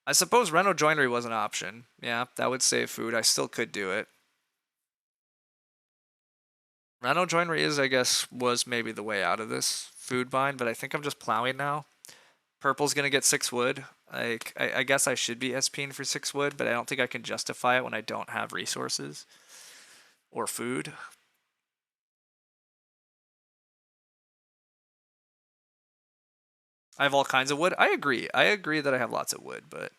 [SPEAKER 1] I suppose Reno joinery was an option. Yeah, that would save food. I still could do it. Reno joinery is, I guess, was maybe the way out of this food bind, but I think I'm just plowing now. Purple's gonna get 6 wood. Like, I guess I should be SPing for 6 wood, but I don't think I can justify it when I don't have resources or food. I have all kinds of wood. I agree. I agree that I have lots of wood, but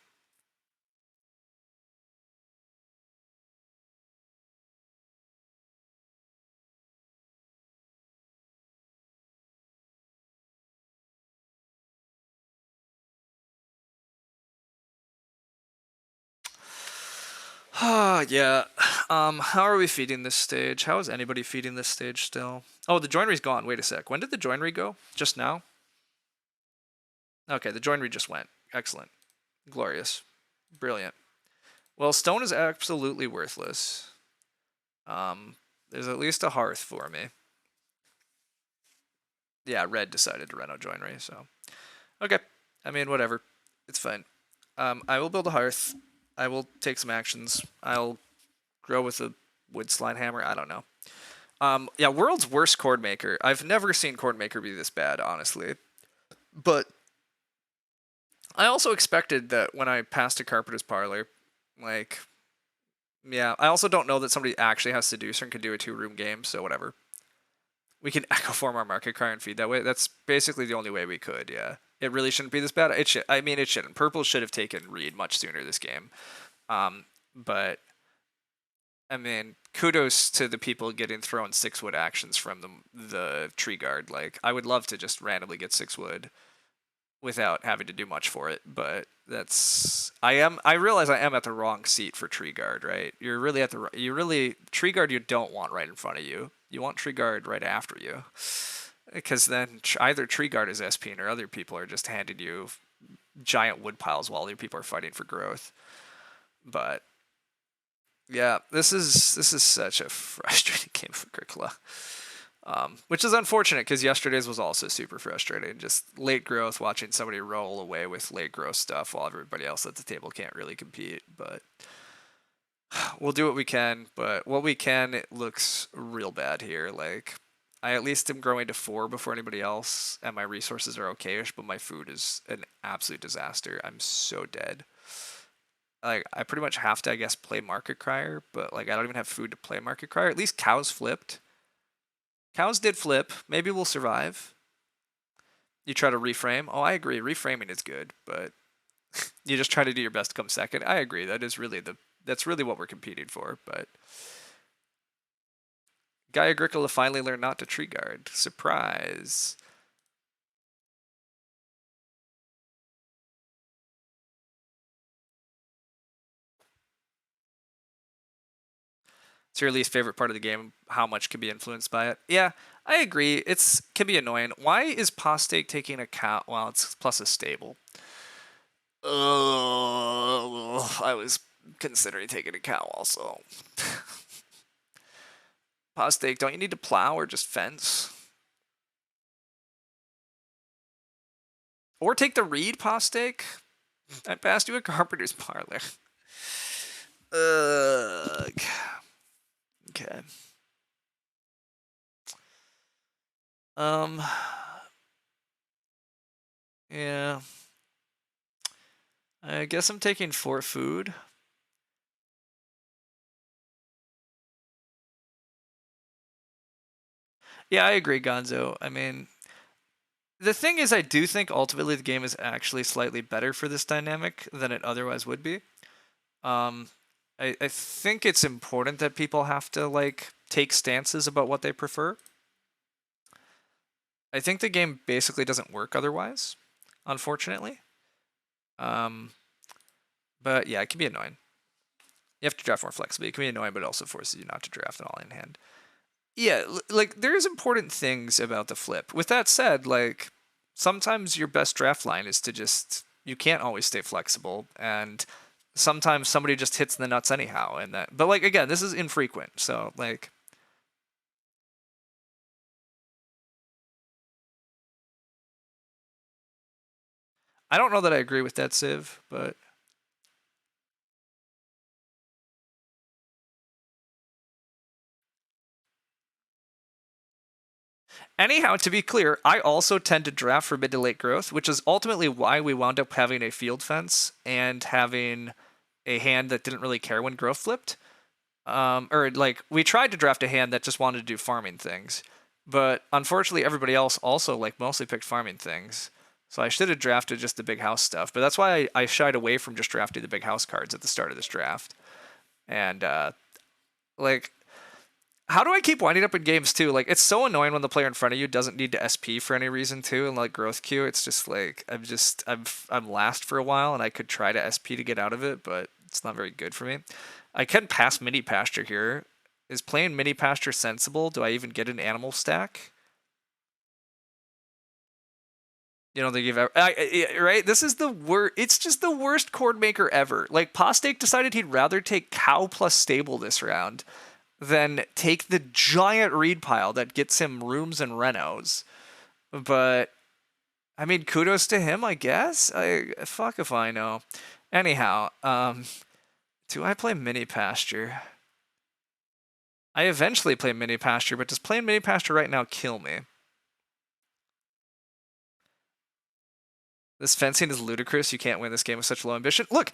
[SPEAKER 1] yeah. How are we feeding this stage? How is anybody feeding this stage still? Oh, the joinery's gone. Wait a sec. When did the joinery go? Just now? Okay, the joinery just went. Excellent. Glorious. Brilliant. Well, stone is absolutely worthless. There's at least a hearth for me. Yeah, red decided to reno joinery, so. Okay. I mean, whatever. It's fine. I will build a hearth. I will take some actions. I'll Grow with a wood slide hammer. I don't know. Yeah, world's worst cord maker. I've never seen cord maker be this bad, honestly. But I also expected that when I passed a carpenter's parlor, like, yeah. I also don't know that somebody actually has Seducer and can do a 2-room game, so whatever. We can echo form our market cry and feed that way. That's basically the only way we could. Yeah, it really shouldn't be this bad. It should. I mean, it shouldn't. Purple should have taken Reed much sooner this game. But I mean, kudos to the people getting thrown 6-wood actions from the tree guard. Like, I would love to just randomly get 6-wood without having to do much for it, but I realize I am at the wrong seat for tree guard, right? You're really tree guard you don't want right in front of you. You want tree guard right after you, because then either tree guard is SPing or other people are just handing you giant wood piles while other people are fighting for growth. But yeah, this is such a frustrating game of Agricola. Which is unfortunate because yesterday's was also super frustrating. Just late growth, watching somebody roll away with late growth stuff while everybody else at the table can't really compete. But we'll do what we can. But what we can, it looks real bad here. Like, I at least am growing to 4 before anybody else, and my resources are okayish, but my food is an absolute disaster. I'm so dead. Like, I pretty much have to, I guess, play Market Crier, but like I don't even have food to play Market Crier. At least cows flipped. Cows did flip. Maybe we'll survive. You try to reframe. Oh, I agree. Reframing is good, but you just try to do your best to come second. I agree. That's really what we're competing for. But Guy Agricola finally learned not to tree guard. Surprise. It's your least favorite part of the game, how much can be influenced by it. Yeah, I agree. It's can be annoying. Why is Postake taking a cow? Well, it's plus a stable. I was considering taking a cow also. Postake, don't you need to plow or just fence? Or take the reed, Postake? I passed you a carpenter's parlor. Ugh. Okay. Yeah. I guess I'm taking 4 food. Yeah, I agree, Gonzo. I mean, the thing is, I do think ultimately the game is actually slightly better for this dynamic than it otherwise would be. Um, I think it's important that people have to, like, take stances about what they prefer. I think the game basically doesn't work otherwise, unfortunately. But yeah, it can be annoying. You have to draft more flexibly. It can be annoying, but it also forces you not to draft an all in hand. Yeah, like, there's important things about the flip. With that said, like, sometimes your best draft line is to just, you can't always stay flexible, and sometimes somebody just hits the nuts anyhow, and that, but like, again, this is infrequent, so like, I don't know that I agree with that, Civ, but anyhow, to be clear, I also tend to draft for mid to late growth, which is ultimately why we wound up having a field fence and having a hand that didn't really care when growth flipped. Or like, we tried to draft a hand that just wanted to do farming things, but unfortunately everybody else also like mostly picked farming things. So I should have drafted just the big house stuff, but that's why I shied away from just drafting the big house cards at the start of this draft. And like, how do I keep winding up in games too? Like, it's so annoying when the player in front of you doesn't need to SP for any reason too, and like growth queue, it's just like I'm last for a while, and I could try to SP to get out of it, but it's not very good for me. I can pass mini pasture here. Is playing mini pasture sensible? Do I even get an animal stack? You know, they give right. This is the worst. It's just the worst cord maker ever. Like, Postake decided he'd rather take cow plus stable this round than take the giant reed pile that gets him rooms and renos. But I mean, kudos to him, I guess. Fuck if I know. Anyhow, do I play mini pasture? I eventually play mini pasture, but does playing mini pasture right now kill me? This fencing is ludicrous. You can't win this game with such low ambition. Look,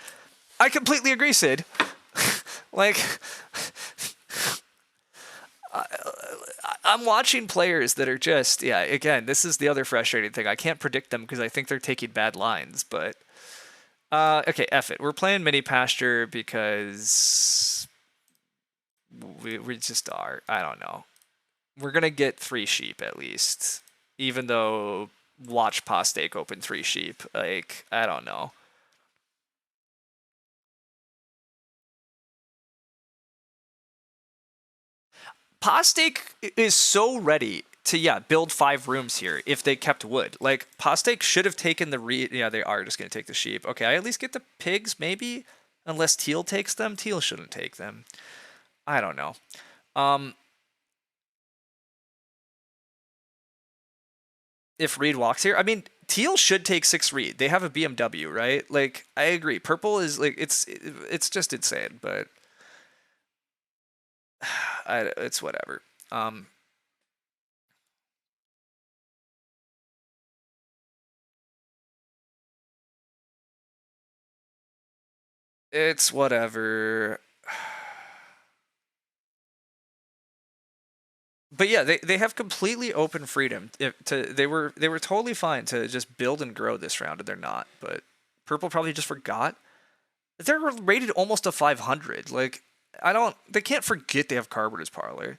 [SPEAKER 1] I completely agree, Sid. Like, I'm watching players that are just, yeah, again, this is the other frustrating thing. I can't predict them because I think they're taking bad lines, but okay, F it. We're playing mini pasture because we just are. I don't know. We're gonna get 3 sheep at least, even though watch Postake open 3 sheep. Like, I don't know. Postake is so ready to, yeah, build 5 rooms here if they kept wood. Like, Postake should have taken the yeah, they are just gonna take the sheep. Okay, I at least get the pigs maybe, unless Teal takes them. Teal shouldn't take them. I don't know. If Reed walks here, I mean, Teal should take 6 Reed. They have a BMW, right? Like, I agree. Purple is like it's just insane, but it's whatever. It's whatever. But yeah, they have completely open freedom. They were totally fine to just build and grow this round, and they're not. But Purple probably just forgot. They're rated almost a 500. Like, I don't. They can't forget they have Carpenter's Parlor.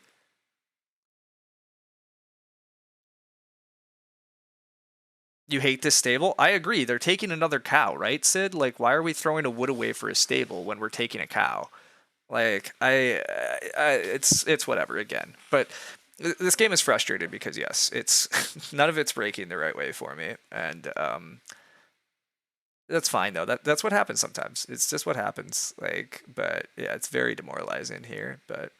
[SPEAKER 1] You hate this stable? I agree. They're taking another cow, right, Sid? Like, why are we throwing a wood away for a stable when we're taking a cow? Like, it's whatever again. But this game is frustrating because yes, it's none of it's breaking the right way for me, and that's fine though. That's what happens sometimes. It's just what happens. Like, but yeah, it's very demoralizing here. But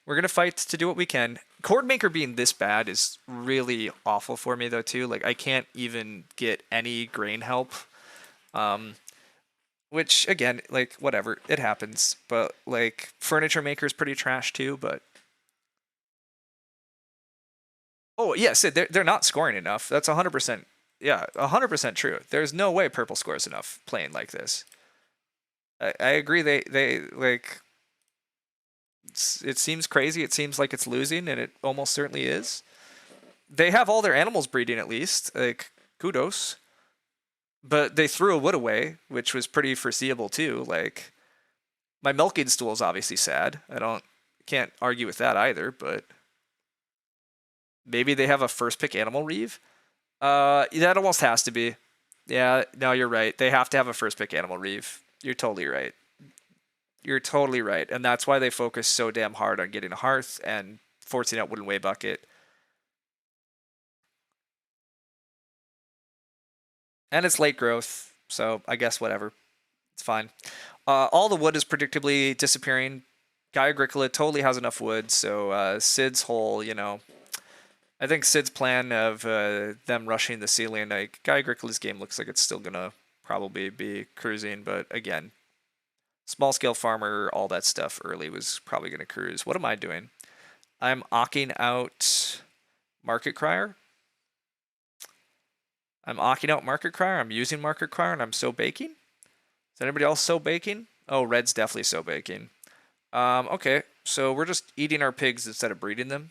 [SPEAKER 1] we're gonna fight to do what we can. Cordmaker being this bad is really awful for me though too. Like, I can't even get any grain help. Which again, like, whatever, it happens. But like, furniture maker is pretty trash too. But oh yes, they're not scoring enough. That's 100%. Yeah, 100% true. There's no way purple scores enough playing like this. I agree. They like. It seems crazy. It seems like it's losing, and it almost certainly is. They have all their animals breeding at least. Like, kudos. But they threw a wood away, which was pretty foreseeable too. Like, my milking stool is obviously sad. Can't argue with that either. But maybe they have a first pick animal reeve. That almost has to be. Yeah, no, you're right. They have to have a first pick animal reeve. You're totally right. You're totally right. And that's why they focus so damn hard on getting a hearth and forcing out wooden way bucket. And it's late growth, so I guess whatever. It's fine. All the wood is predictably disappearing. Guy Agricola totally has enough wood, so Sid's whole, I think Sid's plan of them rushing the ceiling, like, Guy Agricola's game looks like it's still gonna probably be cruising, but again, small scale farmer, all that stuff early was probably gonna cruise. What am I doing? I'm awking out Market Crier. I'm awking out Market Crier. I'm using Market Crier, and I'm so baking. Is anybody else so baking? Oh, Red's definitely so baking. Okay, so we're just eating our pigs instead of breeding them.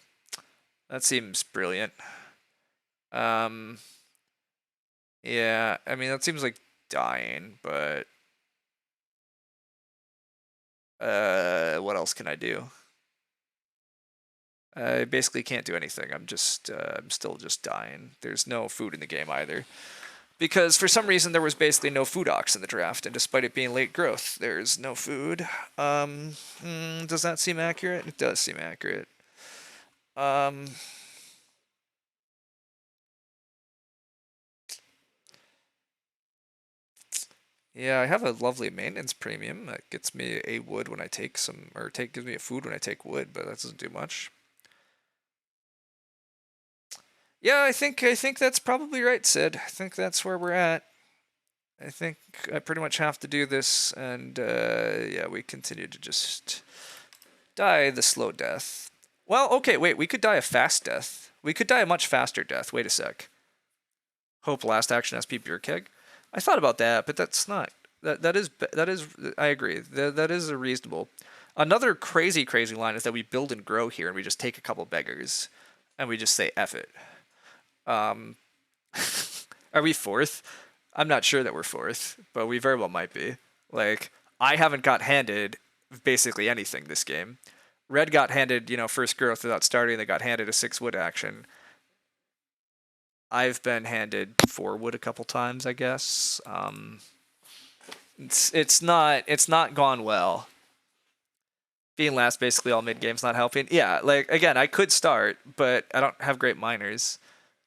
[SPEAKER 1] That seems brilliant. Yeah, I mean, that seems like dying, but what else can I do? I basically can't do anything. I'm still just dying. There's no food in the game either. Because for some reason there was basically no food ox in the draft, and despite it being late growth, there's no food. Does that seem accurate? It does seem accurate. Yeah, I have a lovely maintenance premium that gets me a wood when I take some, or gives me a food when I take wood, but that doesn't do much. Yeah, I think that's probably right, Sid. I think that's where we're at. I think I pretty much have to do this, and yeah, we continue to just die the slow death. Well, okay, wait, we could die a fast death. We could die a much faster death. Wait a sec. Hope last action SP beer keg. I thought about that, but that's not. That is. I agree. That is a reasonable. Another crazy line is that we build and grow here, and we just take a couple beggars, and we just say F it. Um, are we fourth? I'm not sure that we're fourth, but we very well might be. Like, I haven't got handed basically anything this game. Red got handed, first growth without starting. They got handed a 6 wood action. I've been handed 4 wood a couple times, I guess. It's not gone well. Being last basically all mid game's not helping. Yeah, like again, I could start, but I don't have great miners.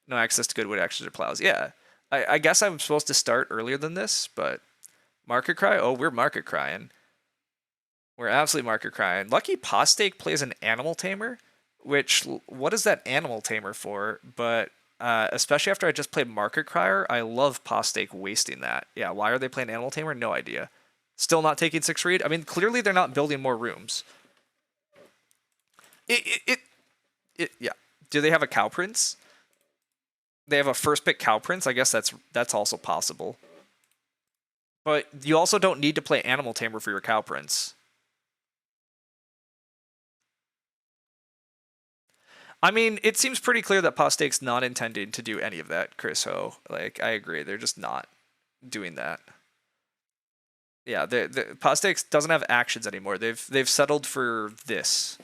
[SPEAKER 1] No access to good wood actions or plows. Yeah. I guess I'm supposed to start earlier than this, but market cry? Oh, we're market crying. We're absolutely market crying. Lucky Postake plays an animal tamer, which what is that animal tamer for? But especially after I just played Market Crier, I love Postake wasting that. Yeah, why are they playing Animal Tamer? No idea. Still not taking 6 read? I mean, clearly they're not building more rooms. Yeah. Do they have a Cow Prince? They have a first pick Cow Prince? I guess that's also possible. But you also don't need to play Animal Tamer for your Cow Prince. I mean, it seems pretty clear that Postake's not intending to do any of that, Chris Ho. Like, I agree. They're just not doing that. Yeah, the Postake's doesn't have actions anymore. They've settled for this.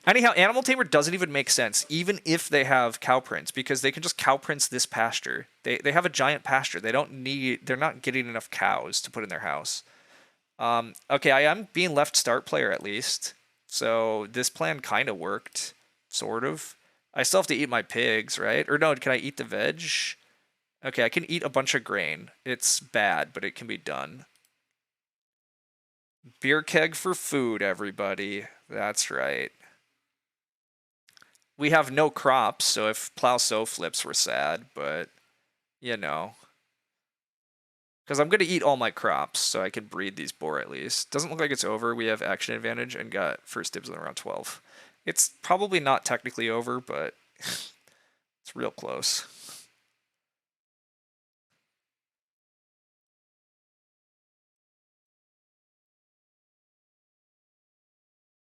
[SPEAKER 1] Anyhow, Animal Tamer doesn't even make sense, even if they have Cow Prince, because they can just Cow Prince this pasture. They have a giant pasture. They're not getting enough cows to put in their house. Okay, I am being left start player at least. So this plan kind of worked. Sort of. I still have to eat my pigs, right? Or no, can I eat the veg? Okay, I can eat a bunch of grain. It's bad, but it can be done. Beer keg for food, everybody. That's right. We have no crops, so if plow sow flips, we're sad, but you know. Because I'm going to eat all my crops, so I can breed these boar at least. Doesn't look like it's over. We have action advantage and got first dibs on around 12. It's probably not technically over, but it's real close.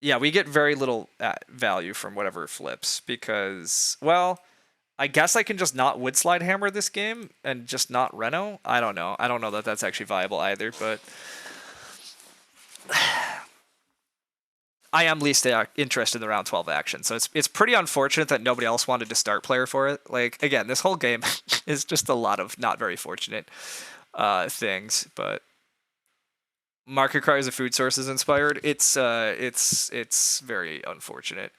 [SPEAKER 1] Yeah, we get very little value from whatever flips because, well, I guess I can just not wood slide hammer this game and just not Reno. I don't know. I don't know that that's actually viable either, but I am least interested in the round 12 action. So it's pretty unfortunate that nobody else wanted to start player for it. Like, again, this whole game is just a lot of not very fortunate things, but Market Cry as a food source is inspired. It's very unfortunate.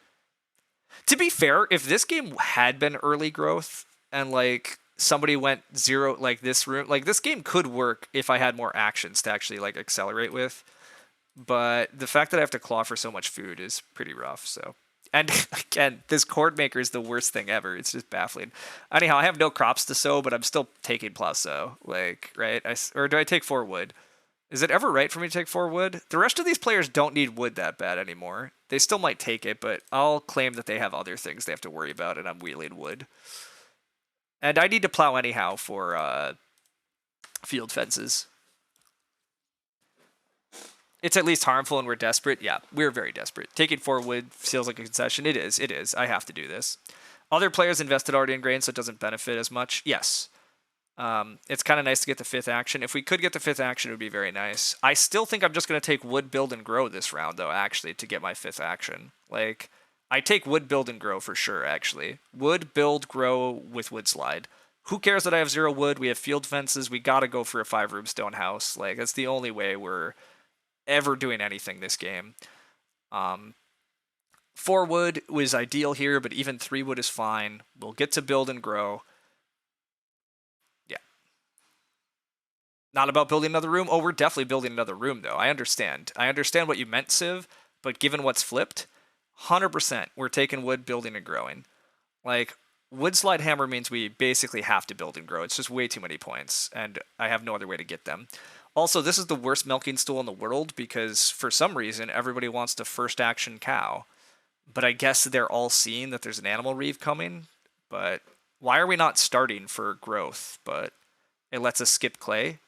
[SPEAKER 1] To be fair, if this game had been early growth and like somebody went zero like this room, like this game could work if I had more actions to actually like accelerate with. But the fact that I have to claw for so much food is pretty rough. So, and again, this cord maker is the worst thing ever. It's just baffling. Anyhow, I have no crops to sow, but I'm still taking plow sow. Like, right? Or do I take 4 wood? Is it ever right for me to take 4 wood? The rest of these players don't need wood that bad anymore. They still might take it, but I'll claim that they have other things they have to worry about, and I'm wheeling wood. And I need to plow anyhow for field fences. It's at least harmful and we're desperate. Yeah, we're very desperate. Taking 4 wood feels like a concession. It is. I have to do this. Other players invested already in grain, so it doesn't benefit as much. Yes. It's kind of nice to get the 5th action. If we could get the 5th action, it would be very nice. I still think I'm just going to take wood, build, and grow this round, though, actually, to get my 5th action. Like, I take wood, build, and grow for sure, actually. Wood, build, grow with wood slide. Who cares that I have 0 wood? We have field fences. We got to go for a 5-room stone house. Like, that's the only way we're ever doing anything this game. 4 wood was ideal here, but even 3 wood is fine. We'll get to build and grow. Yeah. Not about building another room? Oh, we're definitely building another room, though. I understand. I understand what you meant, Civ, but given what's flipped, 100% we're taking wood, building, and growing. Like, wood slide hammer means we basically have to build and grow. It's just way too many points, and I have no other way to get them. Also, this is the worst milking stool in the world because for some reason everybody wants to first action cow. But I guess they're all seeing that there's an animal reeve coming. But why are we not starting for growth? But it lets us skip clay.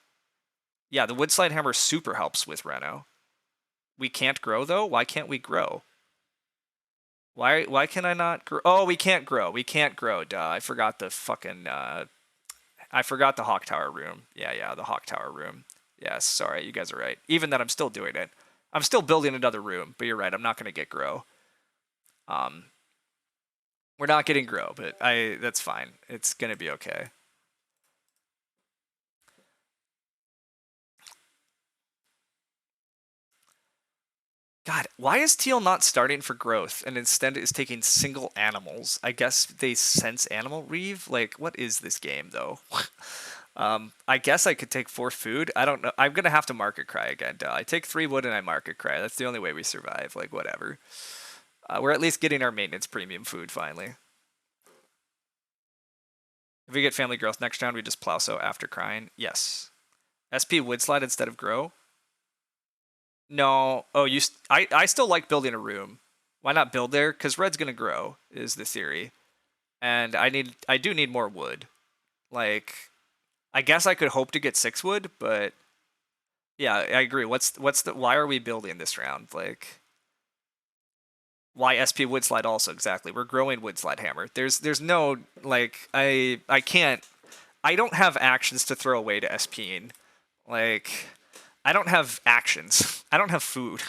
[SPEAKER 1] Yeah, the wood slide hammer super helps with Reno. We can't grow though? Why can't we grow? Why can I not grow? Oh, we can't grow. We can't grow. Duh. I forgot the fucking I forgot the Hawk Tower room. Yeah, the Hawk Tower room. Yes, sorry, you guys are right. Even that I'm still doing it. I'm still building another room, but you're right, I'm not gonna get grow. Um we're not getting grow, but that's fine. It's gonna be okay. God, why is Teal not starting for growth and instead is taking single animals? I guess they sense animal reeve? Like, what is this game, though? I guess I could take 4 food. I don't know. I'm going to have to market cry again. Duh. I take 3 wood and I market cry. That's the only way we survive. Like, whatever. We're at least getting our maintenance premium food, finally. If we get family growth next round, we just plow so after crying. Yes. SP wood slide instead of grow? No. Oh, I still like building a room. Why not build there? Because red's gonna grow is the theory, and I do need more wood. Like, I guess I could hope to get 6 wood, but yeah, I agree. What's the why are we building this round? Like, why SP wood slide also exactly? We're growing wood slide hammer. There's no like I can't I don't have actions to throw away to SPing. Like, I don't have actions. I don't have food.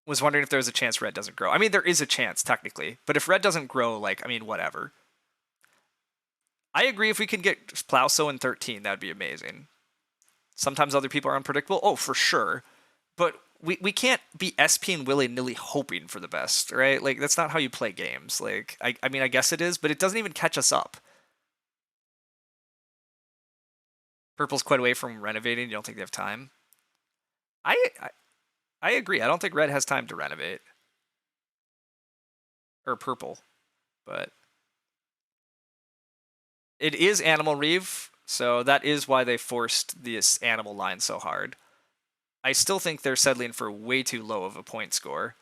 [SPEAKER 1] Was wondering if there was a chance red doesn't grow. I mean, there is a chance technically, but if red doesn't grow, like, I mean, whatever. I agree. If we can get Plowso in 13, that'd be amazing. Sometimes other people are unpredictable. Oh, for sure. But we can't be SPing willy-nilly hoping for the best, right? Like, that's not how you play games. Like, I mean, I guess it is, but it doesn't even catch us up. Purple's quite away from renovating. You don't think they have time? I, I I agree. I don't think red has time to renovate. Or purple. But it is Animal Reeve, so that is why they forced this animal line so hard. I still think they're settling for way too low of a point score.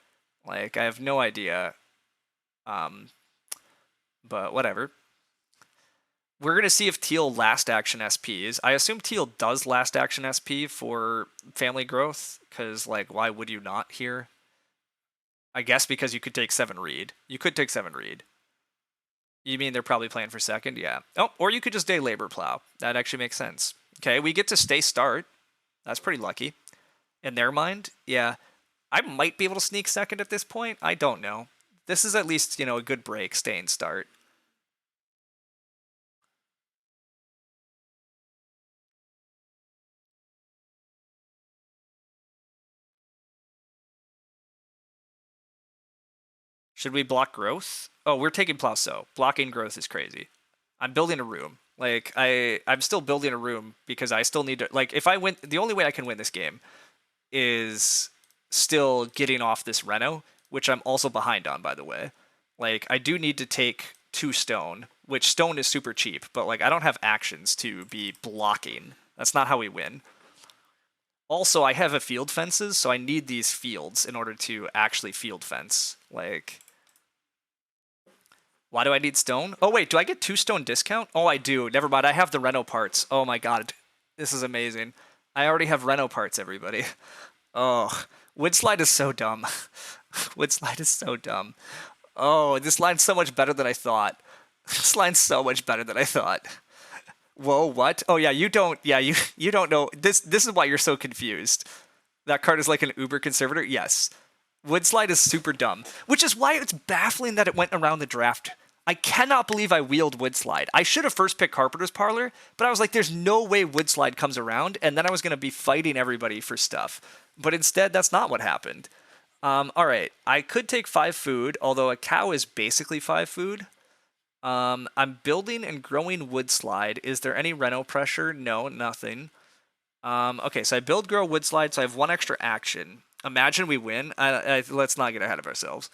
[SPEAKER 1] Like, I have no idea. Um, but whatever. We're going to see if Teal last action SPs. I assume Teal does last action SP for family growth, because, like, why would you not here? I guess because you could take 7 read. You could take 7 read. You mean they're probably playing for second? Yeah. Oh, or you could just day labor plow. That actually makes sense. Okay, we get to stay start. That's pretty lucky. In their mind, yeah. I might be able to sneak second at this point. I don't know. This is at least, a good break, staying start. Should we block growth? Oh, we're taking plow so. Blocking growth is crazy. I'm building a room. Like, I'm still building a room because I still need to, like, if I win, the only way I can win this game is still getting off this Reno, which I'm also behind on, by the way. Like, I do need to take 2 stone, which stone is super cheap, but, like, I don't have actions to be blocking. That's not how we win. Also, I have a field fences, so I need these fields in order to actually field fence. Like, why do I need stone? Oh, wait, do I get 2 stone discount? Oh, I do. Never mind, I have the Reno parts. Oh my god. This is amazing. I already have Reno parts, everybody. Oh, Woodslide is so dumb. Woodslide is so dumb. Oh, this line's so much better than I thought. This line's so much better than I thought. Whoa, what? Oh yeah, you don't. Yeah, you don't know. This is why you're so confused. That card is like an uber conservator. Yes, Woodslide is super dumb, which is why it's baffling that it went around the draft. I cannot believe I wheeled Woodslide. I should have first picked Carpenter's Parlor, but I was like, there's no way Woodslide comes around, and then I was going to be fighting everybody for stuff. But instead, that's not what happened. All right, I could take 5 food, although a cow is basically 5 food. I'm building and growing Woodslide. Is there any Reno pressure? No, nothing. Okay, so I build, grow, Woodslide, so I have 1 extra action. Imagine we win. Let's not get ahead of ourselves.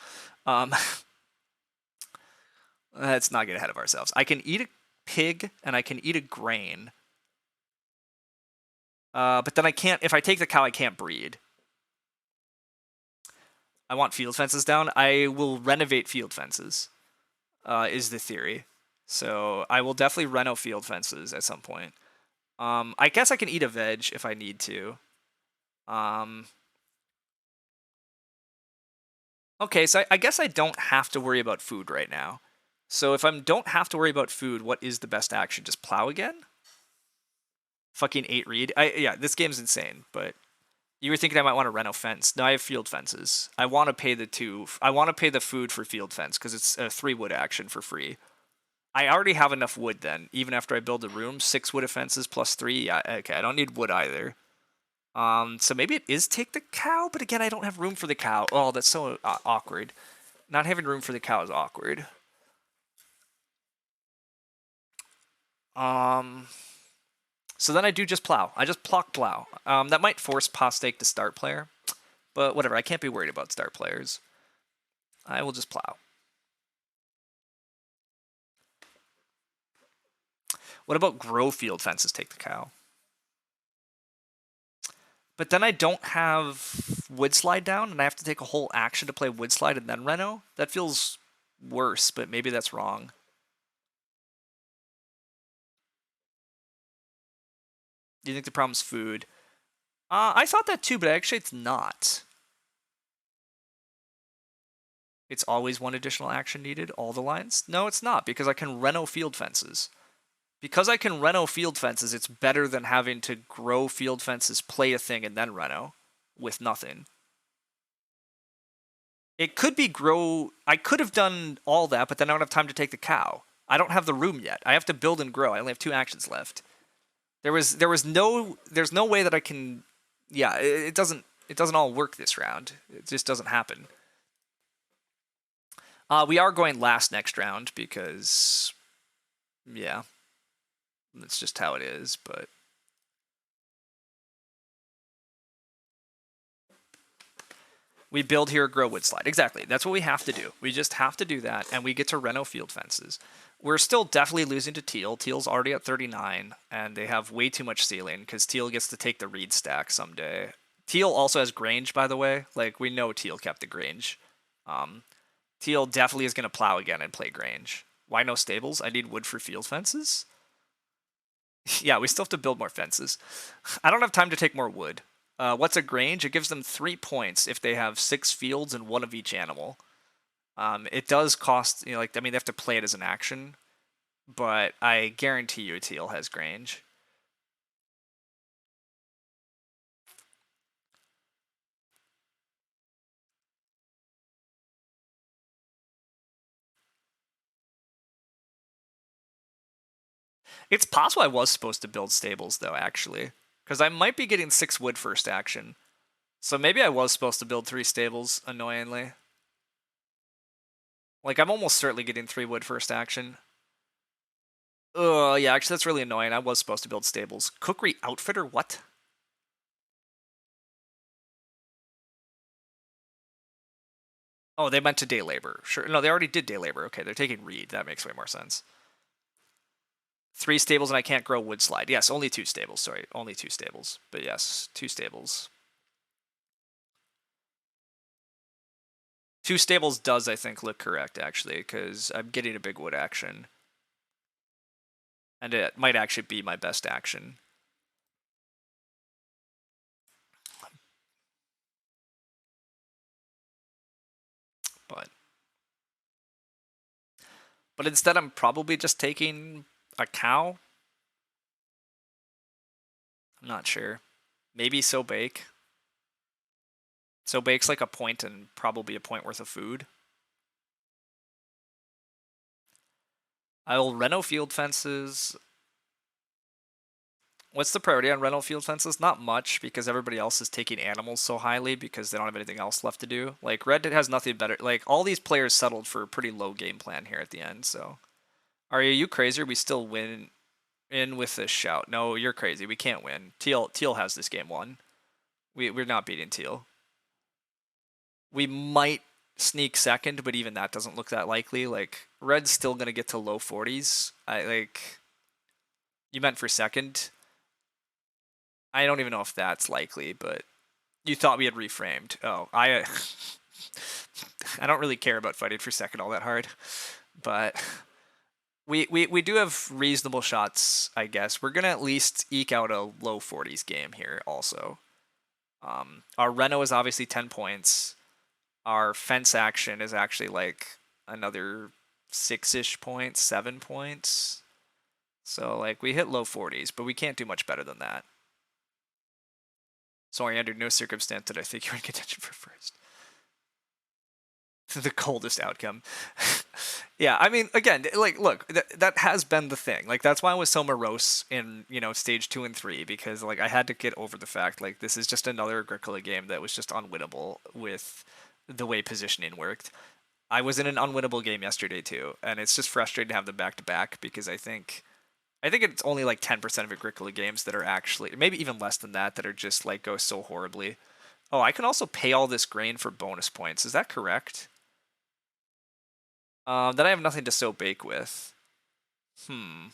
[SPEAKER 1] Let's not get ahead of ourselves. I can eat a pig and I can eat a grain. But then I can't, if I take the cow, I can't breed. I want field fences down. I will renovate field fences, is the theory. So I will definitely reno field fences at some point. I guess I can eat a veg if I need to. Um, okay, so I guess I don't have to worry about food right now. So if I don't have to worry about food, what is the best action? Just plow again? Fucking 8 read. Yeah, this game's insane, but you were thinking I might want to reno fence. No, I have field fences. I want to pay the two. I want to pay the food for field fence because it's a 3 wood action for free. I already have enough wood then, even after I build a room. 6 wood fences plus 3. Yeah, okay, I don't need wood either. So maybe it is take the cow, but again, I don't have room for the cow. Oh, that's so awkward. Not having room for the cow is awkward. So then I do just plow. I just plow. That might force Postake to start player, but whatever. I can't be worried about start players. I will just plow. What about grow field fences take the cow? But then I don't have wood slide down, and I have to take a whole action to play wood slide and then reno? That feels worse, but maybe that's wrong. Do you think the problem's food? I thought that too, but actually it's not. It's always one additional action needed, all the lines? No, it's not, because I can reno field fences. Because I can reno field fences, it's better than having to grow field fences, play a thing, and then reno with nothing. It could be grow. I could have done all that, but then I don't have time to take the cow. I don't have the room yet. I have to build and grow. I only have 2 actions left. There's no way that I can. Yeah, it doesn't all work this round. It just doesn't happen. We are going last next round because, yeah, that's just how it is. But we build here, grow wood slide. Exactly. That's what we have to do. We just have to do that, and we get to reno field fences. We're still definitely losing to Teal. Teal's already at 39, and they have way too much ceiling because Teal gets to take the reed stack someday. Teal also has Grange, by the way. Like, we know Teal kept the Grange. Teal definitely is going to plow again and play Grange. Why no stables? I need wood for field fences? Yeah, we still have to build more fences. I don't have time to take more wood. What's a Grange? It gives them 3 points if they have 6 fields and 1 of each animal. It does cost, they have to play it as an action, but I guarantee you Teal has Grange. It's possible I was supposed to build stables, though, actually, because I might be getting 6 wood first action. So maybe I was supposed to build 3 stables, annoyingly. Like, I'm almost certainly getting 3 wood first action. Yeah, actually, that's really annoying. I was supposed to build stables. Cookery outfitter? What? Oh, they meant to day labor. Sure. No, they already did day labor. Okay, they're taking reed. That makes way more sense. 3 stables and I can't grow wood slide. Yes, only 2 stables. Sorry, only 2 stables. But yes, 2 stables. 2 stables does, I think, look correct, actually, because I'm getting a big wood action. And it might actually be my best action. But instead, I'm probably just taking a cow. I'm not sure. Maybe So Bake. So Bake's like a point and probably a point worth of food. I will reno field fences. What's the priority on rental field fences? Not much, because everybody else is taking animals so highly because they don't have anything else left to do. Like, Red has nothing better. Like, all these players settled for a pretty low game plan here at the end, so. Are you crazy? We still win in with this shout. No, you're crazy. We can't win. Teal has this game won. We're not beating Teal. We might sneak second, but even that doesn't look that likely. Like, Red's still going to get to low 40s. You meant for second? I don't even know if that's likely, but you thought we had reframed. Oh,
[SPEAKER 2] I don't really care about fighting for second all that hard, but we do have reasonable shots, I guess. We're gonna at least eke out a low 40s game here. Also, our Reno is obviously 10 points. Our fence action is actually like another 6-ish points, 7 points. So like we hit low 40s, but we can't do much better than that. Sorry, under no circumstance did I think you were in contention for first. The coldest outcome. Yeah, I mean, again, like, look, that has been the thing. Like, that's why I was so morose in, stage 2 and 3, because, like, I had to get over the fact, like, this is just another Agricola game that was just unwinnable with the way positioning worked. I was in an unwinnable game yesterday, too, and it's just frustrating to have them back-to-back, because I think it's only, like, 10% of Agricola games that are actually, maybe even less than that are just, like, go so horribly. Oh, I can also pay all this grain for bonus points. Is that correct? Then I have nothing to sow bake with. I'm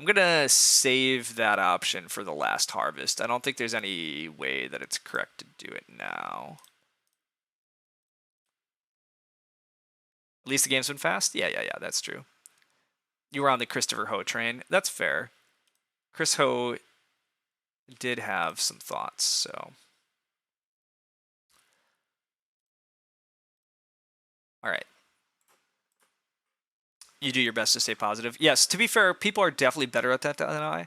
[SPEAKER 2] gonna save that option for the last harvest. I don't think there's any way that it's correct to do it now. At least the game's been fast? Yeah, that's true. You were on the Christopher Ho train. That's fair. Chris Ho did have some thoughts, so. Alright. You do your best to stay positive. Yes, to be fair, people are definitely better at that than I.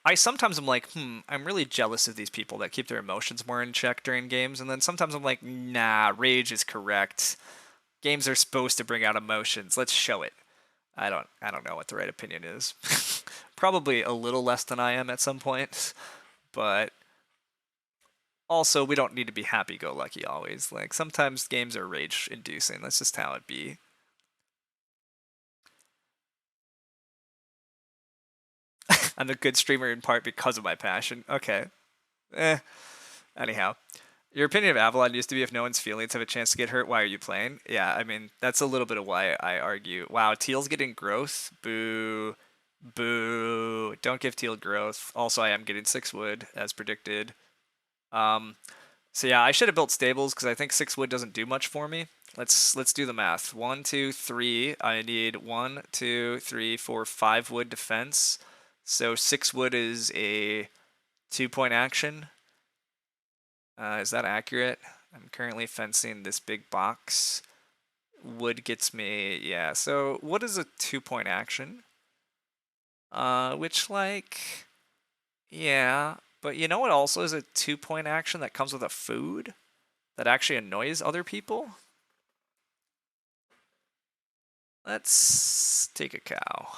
[SPEAKER 2] I sometimes am like, I'm really jealous of these people that keep their emotions more in check during games, and then sometimes I'm like, nah, rage is correct. Games are supposed to bring out emotions. Let's show it. I don't know what the right opinion is. Probably a little less than I am at some points, but also we don't need to be happy-go-lucky always. Like sometimes games are rage-inducing. That's just how it be. I'm a good streamer in part because of my passion. Okay. Anyhow. Your opinion of Avalon used to be if no one's feelings have a chance to get hurt, why are you playing? Yeah, I mean, that's a little bit of why I argue. Wow, Teal's getting growth? Boo. Boo. Don't give Teal growth. Also, I am getting 6 wood, as predicted. So yeah, I should have built stables, because I think 6 wood doesn't do much for me. Let's do the math. 1, 2, 3. I need 1, 2, 3, 4, 5 wood defense. So 6 wood is a 2-point action. Is that accurate? I'm currently fencing this big box. Wood gets me, yeah. So wood is a 2-point action. Which, like, yeah. But you know what also is a 2-point action that comes with a food? That actually annoys other people? Let's take a cow.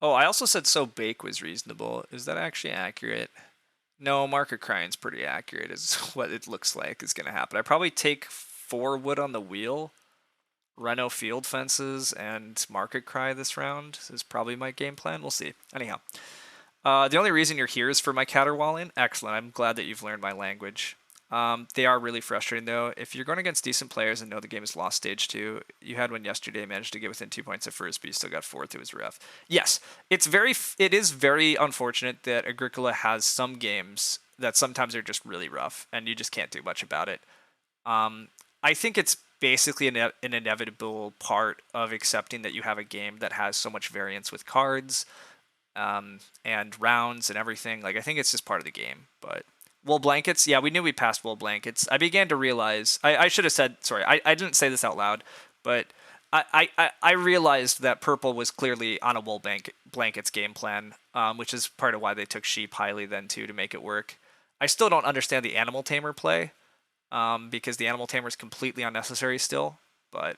[SPEAKER 2] Oh, I also said so bake was reasonable. Is that actually accurate? No, market crying's pretty accurate is what it looks like is going to happen. I probably take 4 wood on the wheel, Reno field fences, and market cry this round is probably my game plan. We'll see. Anyhow, the only reason you're here is for my caterwauling. Excellent. I'm glad that you've learned my language. They are really frustrating, though. If you're going against decent players and know the game is lost stage 2, you had one yesterday, managed to get within 2 points at first, but you still got 4th. It was rough. Yes, it is very unfortunate that Agricola has some games that sometimes are just really rough, and you just can't do much about it. I think it's basically an inevitable part of accepting that you have a game that has so much variance with cards and rounds and everything. Like, I think it's just part of the game, but wool blankets, yeah, we knew we passed wool blankets. I began to realize, I should have said, sorry, I didn't say this out loud, but I realized that purple was clearly on a wool blankets game plan, which is part of why they took sheep highly then too to make it work. I still don't understand the animal tamer play, because the animal tamer is completely unnecessary still, but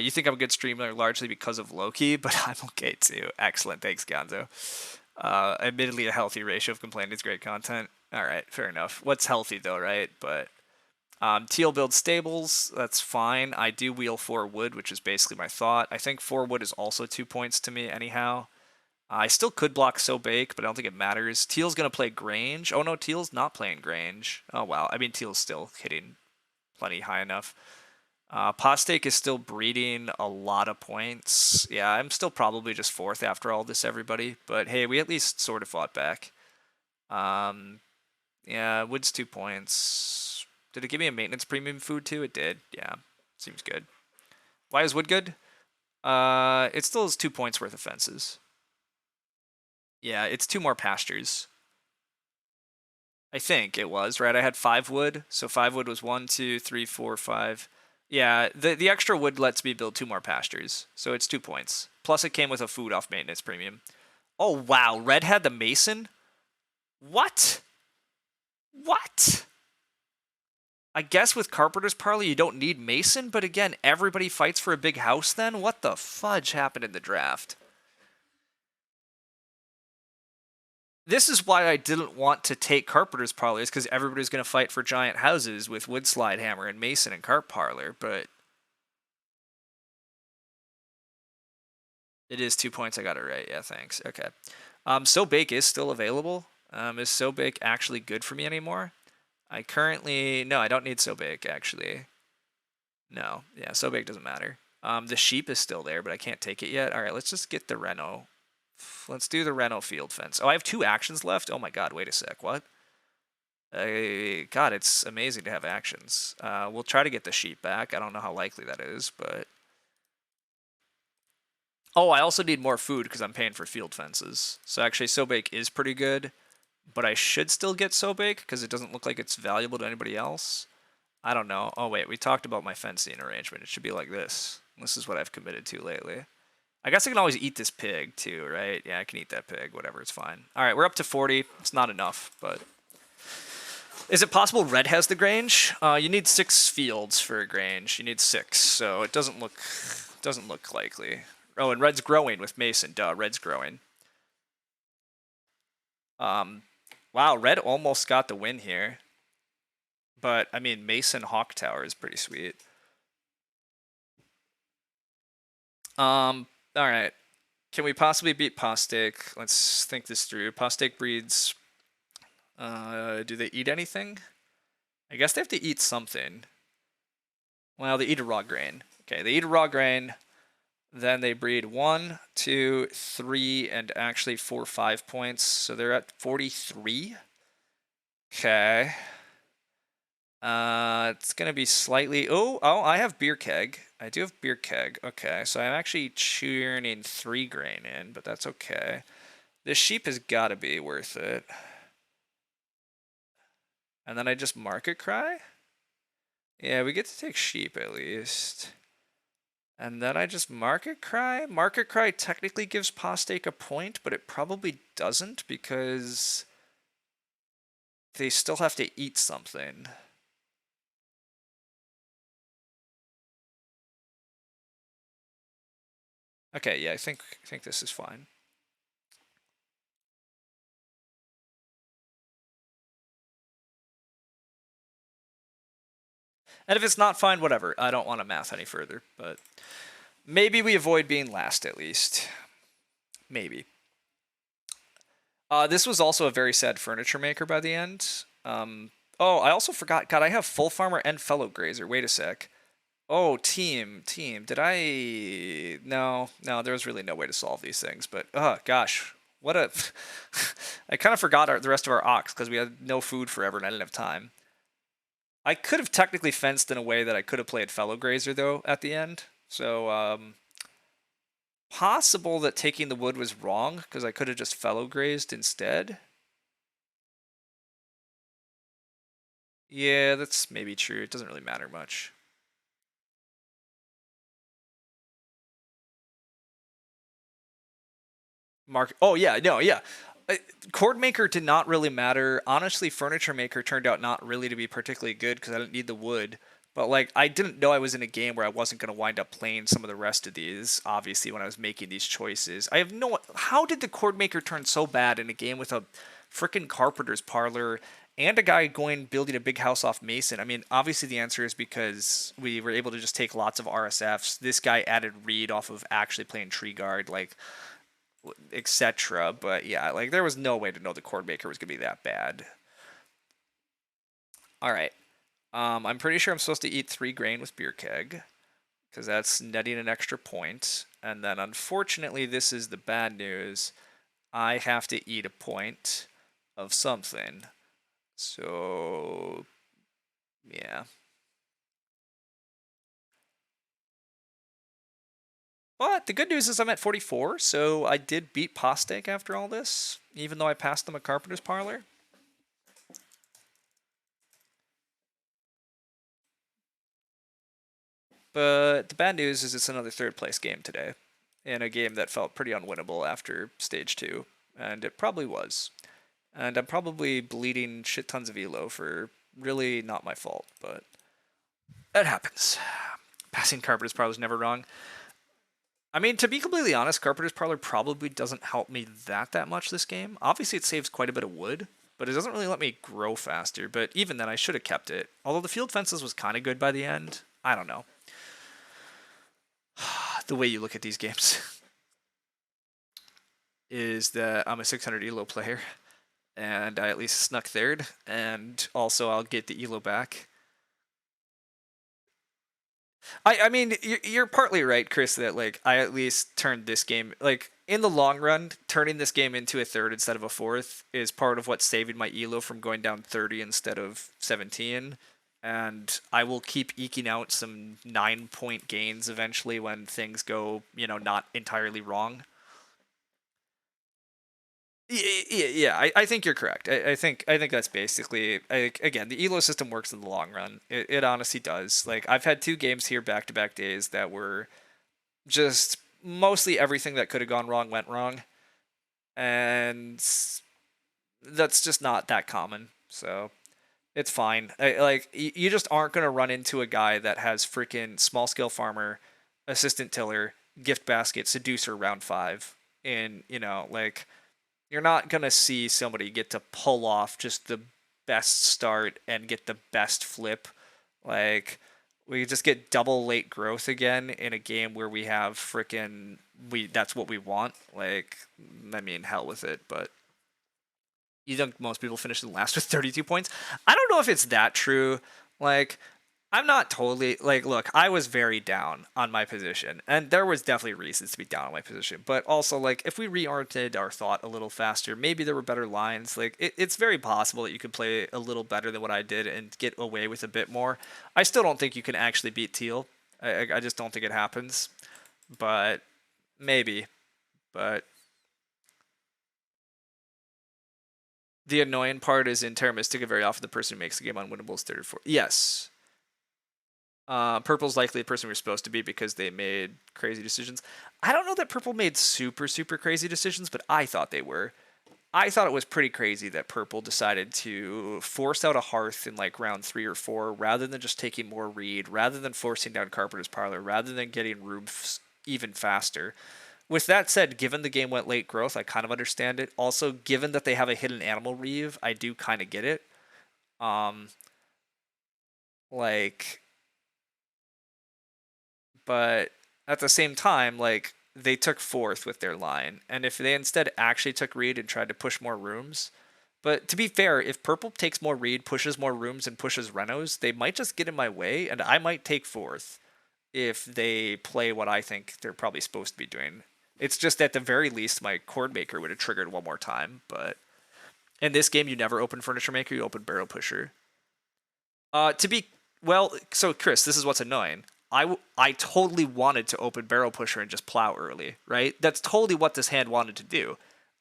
[SPEAKER 2] you think I'm a good streamer largely because of Loki, but I'm okay too. Excellent, thanks Gonzo. Admittedly, a healthy ratio of complaining is great content. All right, fair enough. What's healthy though, right? But Teal builds stables. That's fine. I do wheel 4 wood, which is basically my thought. I think 4 wood is also 2 points to me anyhow. I still could block So Bake, but I don't think it matters. Teal's going to play Grange. Oh no, Teal's not playing Grange. Oh wow. I mean, Teal's still hitting plenty high enough. Postake is still breeding a lot of points. Yeah, I'm still probably just 4th after all this, everybody. But hey, we at least sort of fought back. Yeah, Wood's 2 points. Did it give me a maintenance premium food too? It did. Yeah, seems good. Why is Wood good? It still is 2 points worth of fences. Yeah, it's 2 more pastures. I think it was, right? I had 5 wood, so 5 wood was 1, 2, 3, 4, 5. Yeah, the extra wood lets me build 2 more pastures, so it's 2 points. Plus it came with a food off maintenance premium. Oh wow, red had the mason? What? What? I guess with Carpenter's Parley you don't need mason, but again, everybody fights for a big house then? What the fudge happened in the draft? This is why I didn't want to take Carpenter's Parlor, is because everybody's going to fight for giant houses with Wood Slide Hammer and Mason and Carp Parlor, but it is 2 points. I got it right. Yeah, thanks. Okay. So Bake is still available. Is So Bake actually good for me anymore? I currently... No, I don't need So Bake, actually. No. Yeah, So Bake doesn't matter. The sheep is still there, but I can't take it yet. All right, let's just get the Reno. Let's do the Reno field fence. Oh, I have 2 actions left? Oh my god, wait a sec. What? God, it's amazing to have actions. We'll try to get the sheep back. I don't know how likely that is, but... Oh, I also need more food because I'm paying for field fences. So actually, Sobake is pretty good, but I should still get Sobake because it doesn't look like it's valuable to anybody else. I don't know. Oh, wait, we talked about my fencing arrangement. It should be like this. This is what I've committed to lately. I guess I can always eat this pig, too, right? Yeah, I can eat that pig. Whatever, it's fine. All right, we're up to 40. It's not enough, but... Is it possible red has the Grange? You need 6 fields for a Grange. You need 6, so it doesn't look likely. Oh, and red's growing with Mason. Duh, red's growing. Wow, red almost got the win here. But, I mean, Mason Hawk Tower is pretty sweet. Alright. Can we possibly beat Postake? Let's think this through. Postake breeds... do they eat anything? I guess they have to eat something. Well, they eat a raw grain. Okay, they eat a raw grain. Then they breed 1, 2, 3, and actually 4, 5 points. So they're at 43. Okay. It's gonna be slightly. Oh, I have beer keg. I do have beer keg. Okay, so I'm actually churning 3 grain in, but that's okay. This sheep has got to be worth it. And then I just market cry. Yeah, we get to take sheep at least. And then I just Market Cry. Market Cry technically gives Postake a point, but it probably doesn't because they still have to eat something. Okay, yeah, I think this is fine. And if it's not fine, whatever. I don't want to math any further, but maybe we avoid being last at least. Maybe. This was also a very sad furniture maker by the end. Oh, I also forgot. God, I have Full Farmer and Fellow Grazer. Wait a sec. Oh, team. Did I... No, there was really no way to solve these things, but... Oh, gosh. What a... I kind of forgot the rest of our ox because we had no food forever and I didn't have time. I could have technically fenced in a way that I could have played Fellow Grazer, though, at the end. So, possible that taking the wood was wrong because I could have just Fellow Grazed instead. Yeah, that's maybe true. It doesn't really matter much. Mark. Oh yeah, no, yeah. Cord Maker did not really matter. Honestly, Furniture Maker turned out not really to be particularly good because I didn't need the wood. But like, I didn't know I was in a game where I wasn't going to wind up playing some of the rest of these. Obviously, when I was making these choices, I have no. How did the Cord Maker turn so bad in a game with a freaking Carpenter's Parlor and a guy going building a big house off Mason? I mean, obviously the answer is because we were able to just take lots of RSFs. This guy added Reed off of actually playing Tree Guard, like, etc. But yeah, like there was no way to know the Cord Maker was gonna be that bad. All right. I'm pretty sure I'm supposed to eat 3 grain with beer keg, because that's netting an extra point. And then unfortunately, this is the bad news. I have to eat a point of something. So, yeah. But the good news is I'm at 44, so I did beat Postek after all this, even though I passed them a Carpenter's Parlor. But the bad news is it's another third place game today, in a game that felt pretty unwinnable after stage 2, and it probably was. And I'm probably bleeding shit tons of elo for really not my fault, but that happens. Passing Carpenter's Parlor is never wrong. I mean, to be completely honest, Carpenter's Parlor probably doesn't help me that much this game. Obviously, it saves quite a bit of wood, but it doesn't really let me grow faster. But even then, I should have kept it. Although the field fences was kind of good by the end. I don't know. The way you look at these games is that I'm a 600 elo player, and I at least snuck third, and also I'll get the elo back. I mean, you're partly right, Chris, that like I at least turned this game, like in the long run, turning this game into a third instead of a fourth is part of what's saving my elo from going down 30 instead of 17. And I will keep eking out some 9-point gains eventually when things go, not entirely wrong. Yeah, I think you're correct. I think that's basically, again, the elo system works in the long run. It honestly does. Like I've had 2 games here back to back days that were just mostly everything that could have gone wrong went wrong, and that's just not that common. So it's fine. You just aren't gonna run into a guy that has freaking small scale farmer, assistant tiller, gift basket, seducer round 5, and like you're not going to see somebody get to pull off just the best start and get the best flip. Like, we just get double late growth again in a game where we have freaking that's what we want. Like, I mean, hell with it, but you think most people finish in last with 32 points? I don't know if it's that true. Like, I'm not totally like, look, I was very down on my position, and there was definitely reasons to be down on my position. But also, like, if we reoriented our thought a little faster, maybe there were better lines. Like, it's very possible that you could play a little better than what I did and get away with a bit more. I still don't think you can actually beat Teal. I just don't think it happens. But maybe. But the annoying part is in Terra Mystica, very often the person who makes the game unwinnable is 34. Yes. Purple's likely the person we're supposed to be because they made crazy decisions. I don't know that Purple made super, super crazy decisions, but I thought they were. I thought it was pretty crazy that Purple decided to force out a Hearth in like round 3 or 4 rather than just taking more Reed, rather than forcing down Carpenter's Parlor, rather than getting roofs even faster. With that said, given the game went late growth, I kind of understand it. Also, given that they have a hidden animal reeve, I do kind of get it. Um, like, but at the same time, like they took 4th with their line, and if they instead actually took Reed and tried to push more rooms, but to be fair, if Purple takes more Reed, pushes more rooms, and pushes Renos, they might just get in my way, and I might take 4th if they play what I think they're probably supposed to be doing. It's just at the very least my Chord Maker would have triggered one more time, but in this game you never open Furniture Maker, you open Barrel Pusher. To be well, so Chris, this is what's annoying. I totally wanted to open Barrel Pusher and just plow early, right? That's totally what this hand wanted to do.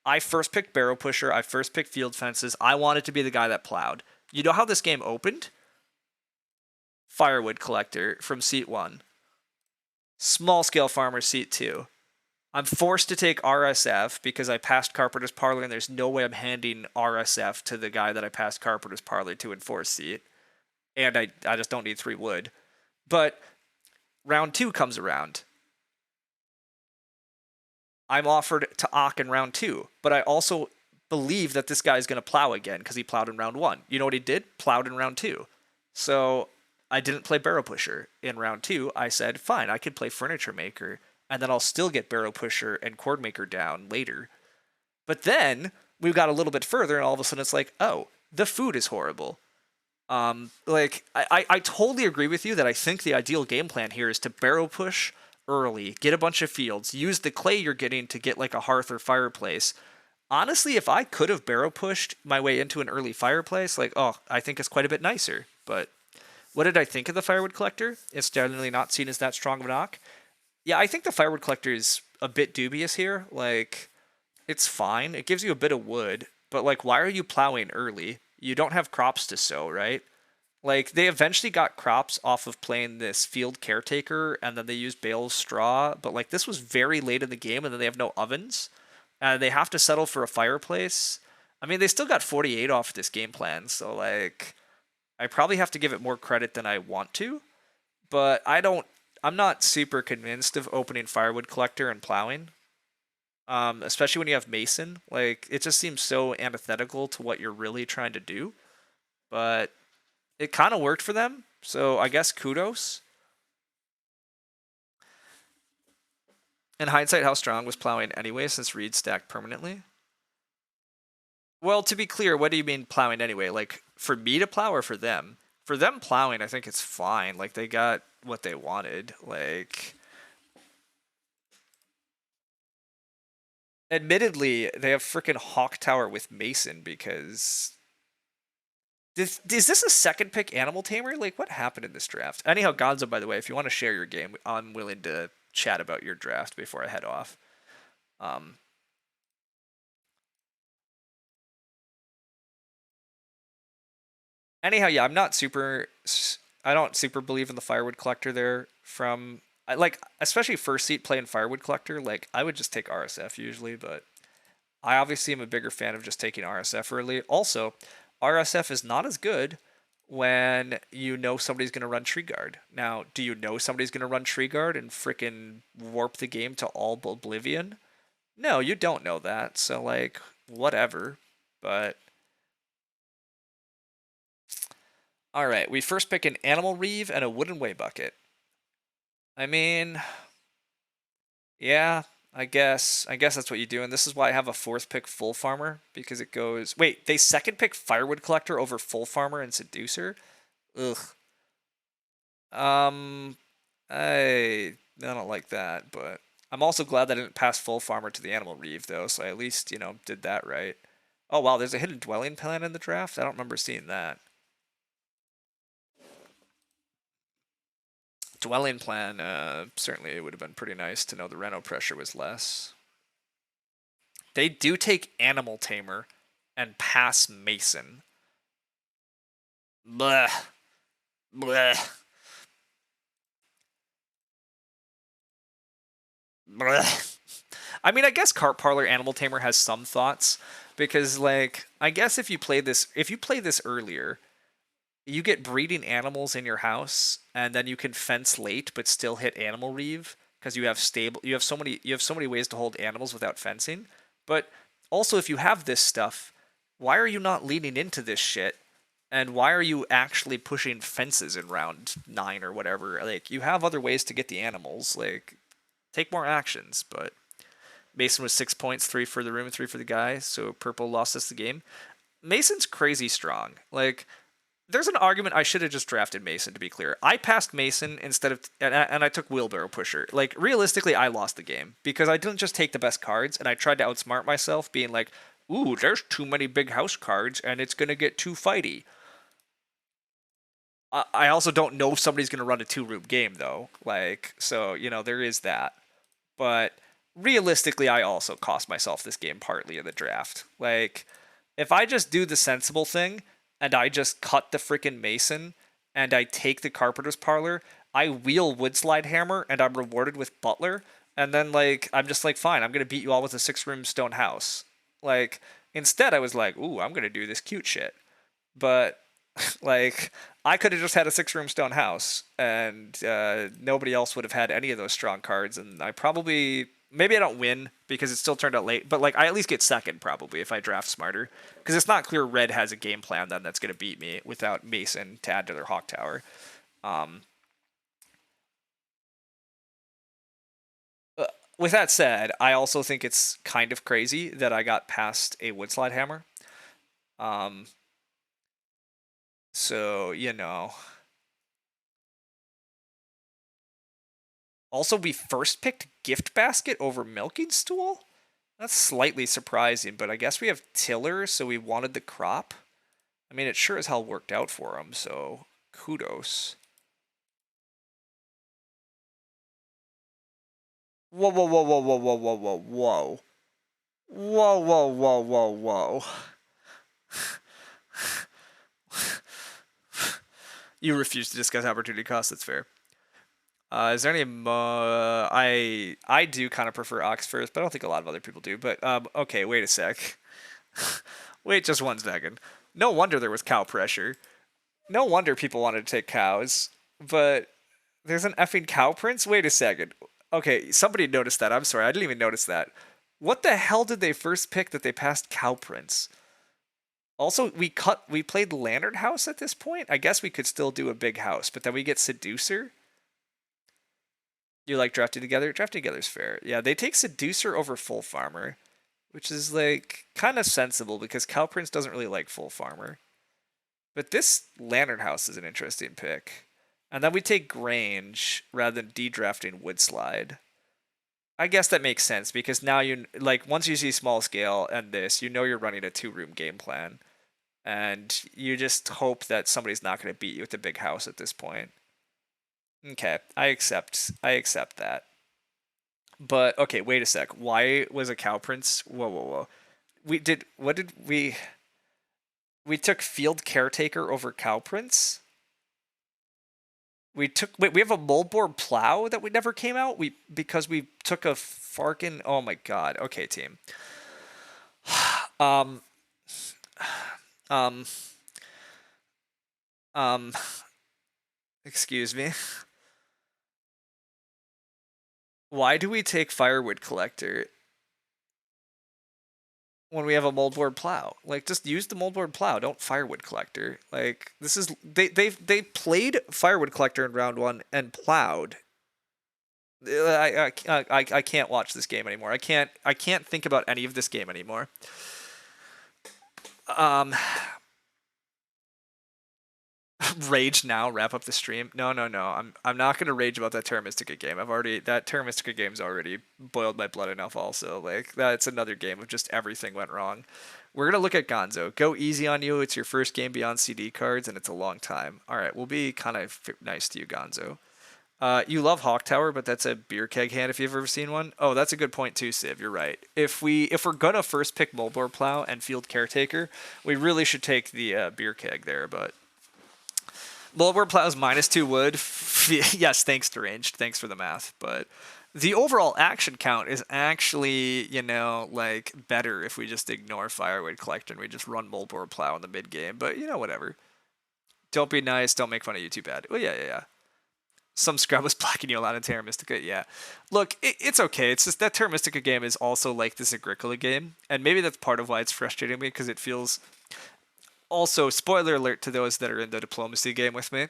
[SPEAKER 2] I first picked Barrel Pusher. I first picked Field Fences. I wanted to be the guy that plowed. You know how this game opened? Firewood Collector from seat 1. Small Scale Farmer seat 2. I'm forced to take RSF because I passed Carpenter's Parlor, and there's no way I'm handing RSF to the guy that I passed Carpenter's Parlor to enforce seat. And I just don't need 3 wood. But round 2 comes around. I'm offered to Ock in round 2, but I also believe that this guy is going to plow again because he plowed in round 1. You know what he did? Plowed in round 2. So I didn't play Barrel Pusher in round 2. I said, fine, I could play Furniture Maker, and then I'll still get Barrel Pusher and Chord Maker down later. But then we got a little bit further, and all of a sudden it's like, oh, the food is horrible. I totally agree with you that I think the ideal game plan here is to barrel push early, get a bunch of fields, use the clay you're getting to get like a hearth or fireplace. Honestly, if I could have barrel pushed my way into an early fireplace, like, oh, I think it's quite a bit nicer. But what did I think of the firewood collector? It's generally not seen as that strong of a knock. Yeah, I think the firewood collector is a bit dubious here. Like, it's fine. It gives you a bit of wood, but like, why are you plowing early? You don't have crops to sow, right? Like, they eventually got crops off of playing this field caretaker, and then they used bales straw, but like, this was very late in the game, and then they have no ovens, and they have to settle for a fireplace. I mean, they still got 48 off this game plan, so like, I probably have to give it more credit than I want to, but I'm not super convinced of opening firewood collector and plowing. Especially when you have Mason. Like, it just seems so antithetical to what you're really trying to do. But it kind of worked for them, so I guess kudos. In hindsight, how strong was plowing anyway, since Reed stacked permanently? Well, to be clear, what do you mean plowing anyway? Like, for me to plow or for them? For them plowing, I think it's fine. Like, they got what they wanted. Like, admittedly, they have freaking Hawk Tower with Mason because is this a second pick Animal Tamer? Like, what happened in this draft? Anyhow, Gonzo, by the way, if you want to share your game, I'm willing to chat about your draft before I head off. Um, anyhow, yeah, I don't super believe in the Firewood Collector there. Like, especially first seat playing Firewood Collector. Like, I would just take RSF usually, but I obviously am a bigger fan of just taking RSF early. Also, RSF is not as good when you know somebody's going to run Tree Guard. Now, do you know somebody's going to run Tree Guard and freaking warp the game to all oblivion? No, you don't know that. So, like, whatever. But, alright, we first pick an Animal Reeve and a Wooden Way Bucket. I mean, yeah, I guess that's what you do, and this is why I have a fourth pick Full Farmer, because it goes. Wait, they second pick Firewood Collector over Full Farmer and Seducer. Ugh. Um, I don't like that, but I'm also glad that I didn't pass Full Farmer to the Animal Reeve though, so I at least did that right. Oh wow, there's a hidden dwelling plan in the draft. I don't remember seeing that. Dwelling plan, certainly it would have been pretty nice to know the reno pressure was less. They do take Animal Tamer and pass Mason. Bleh. Bleh. Bleh. I mean, I guess Cart Parlor Animal Tamer has some thoughts because, like, I guess if you play this earlier, you get breeding animals in your house, and then you can fence late but still hit Animal Reeve because you have so many ways to hold animals without fencing. But also, if you have this stuff, why are you not leaning into this shit? And why are you actually pushing fences in round 9 or whatever? Like, you have other ways to get the animals. Like, take more actions. But Mason was 6 points, 3 for the room and 3 for the guy. So purple lost us the game. Mason's crazy strong. Like, there's an argument I should have just drafted Mason, to be clear. I passed Mason instead of, and I took Wheelbarrow Pusher. Like, realistically, I lost the game because I didn't just take the best cards, and I tried to outsmart myself, being like, ooh, there's too many big house cards, and it's going to get too fighty. I also don't know if somebody's going to run a 2-room game, though. Like, so, there is that. But realistically, I also cost myself this game partly in the draft. Like, if I just do the sensible thing and I just cut the freaking Mason and I take the Carpenter's Parlor, I wheel Woodslide Hammer and I'm rewarded with Butler, and then, like, I'm just like, fine, I'm going to beat you all with a 6-room stone house. Like, instead, I was like, ooh, I'm going to do this cute shit. But like, I could have just had a 6-room stone house, and nobody else would have had any of those strong cards. And maybe I don't win because it still turned out late, but like, I at least get second probably if I draft smarter, because it's not clear Red has a game plan then that's going to beat me without Mason to add to their Hawk Tower. Um, uh, with that said, I also think it's kind of crazy that I got past a Woodslide Hammer. Um, So, you know. Also, we first picked Gift Basket over Milking Stool? That's slightly surprising, but I guess we have Tiller, so we wanted the crop. I mean, it sure as hell worked out for him, so kudos. Whoa, whoa, whoa, whoa, whoa, whoa, whoa, whoa, whoa. Whoa, whoa, whoa, whoa, whoa. You refuse to discuss opportunity cost, that's fair. Is there any I do kind of prefer Ox first, but I don't think a lot of other people do. But okay, wait a sec. Wait just 1 second. No wonder there was cow pressure. No wonder people wanted to take cows. But there's an effing cow prince? Wait a second. Okay, somebody noticed that. I'm sorry, I didn't even notice that. What the hell did they first pick that they passed cow prince? Also, we played Lantern House at this point. I guess we could still do a big house, but then we get Seducer. You like drafting together? Drafting together is fair. Yeah, they take Seducer over Full Farmer, which is like kind of sensible because Cow Prince doesn't really like Full Farmer. But this Lantern House is an interesting pick. And then we take Grange rather than de-drafting Woodslide. I guess that makes sense because now you like once you see small scale and this, you know you're running a 2-room game plan, and you just hope that somebody's not going to beat you with the big house at this point. Okay, I accept. I accept that. But okay, wait a sec. Why was a cow prince? Whoa, whoa, whoa. We did. What did we? We took field caretaker over cow prince. We took. Wait, we have a moldboard plow that we never came out. We because we took a Farkin. Oh my god. Okay, team. Um. Um. Um. Excuse me. Why do we take firewood collector when we have a moldboard plow? Like, just use the moldboard plow. Don't firewood collector. Like, this is they played firewood collector in round 1 and plowed. I can't watch this game anymore. I can't think about any of this game anymore. Um, rage now. Wrap up the stream. No, no, no. I'm not gonna rage about that Terra Mystica game. That Terra Mystica game's already boiled my blood enough. Also, like that's another game of just everything went wrong. We're gonna look at Gonzo. Go easy on you. It's your first game beyond CD cards, and it's a long time. All right, we'll be kind of nice to you, Gonzo. You love Hawk Tower, but that's a beer keg hand if you've ever seen one. Oh, that's a good point too, Civ. You're right. If we're gonna first pick Moldboard Plow and Field Caretaker, we really should take the beer keg there. But Moldboard Plow is -2 wood. Yes, thanks Deranged. Thanks for the math. But the overall action count is actually, like better if we just ignore Firewood Collector and we just run Moldboard Plow in the mid game. But whatever. Don't be nice. Don't make fun of you too bad. Oh yeah, yeah, yeah. Some scrub was blocking you a lot in Terra Mystica. Yeah. Look, it's okay. It's just that Terra Mystica game is also like this Agricola game. And maybe that's part of why it's frustrating me because it feels. Also, spoiler alert to those that are in the diplomacy game with me.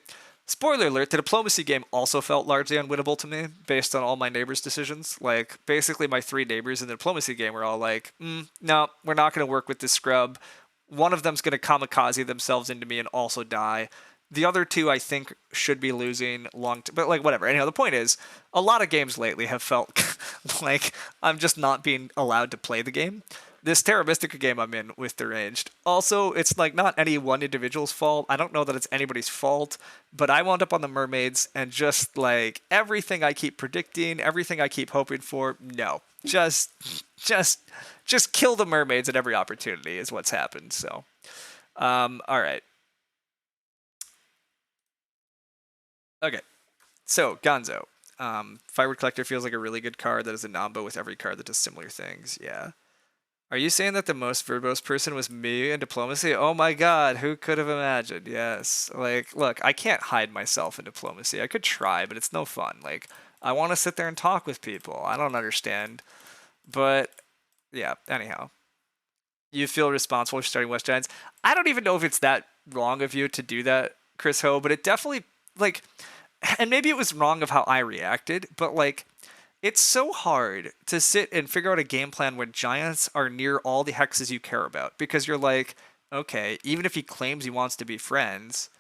[SPEAKER 2] Spoiler alert, the diplomacy game also felt largely unwinnable to me based on all my neighbors' decisions. Like, basically, my 3 neighbors in the diplomacy game were all like, no, we're not going to work with this scrub. One of them's going to kamikaze themselves into me and also die. The other 2, I think, should be losing but like whatever. Anyhow, the point is, a lot of games lately have felt like I'm just not being allowed to play the game. This Terra Mystica game I'm in with Deranged. Also, it's like not any one individual's fault. I don't know that it's anybody's fault, but I wound up on the mermaids and just like everything I keep predicting, everything I keep hoping for, no. Just kill the mermaids at every opportunity is what's happened. So, all right. Okay, so Gonzo. Firewood Collector feels like a really good card that is a nombo with every card that does similar things. Yeah. Are you saying that the most verbose person was me in diplomacy? Oh my god, who could have imagined? Yes. Like, look, I can't hide myself in diplomacy. I could try, but it's no fun. Like, I want to sit there and talk with people. I don't understand. But, yeah, anyhow. You feel responsible for starting West Giants. I don't even know if it's that wrong of you to do that, Chris Ho, but it definitely, like, and maybe it was wrong of how I reacted, but, like, it's so hard to sit and figure out a game plan when Giants are near all the hexes you care about, because you're like, okay, even if he claims he wants to be friends,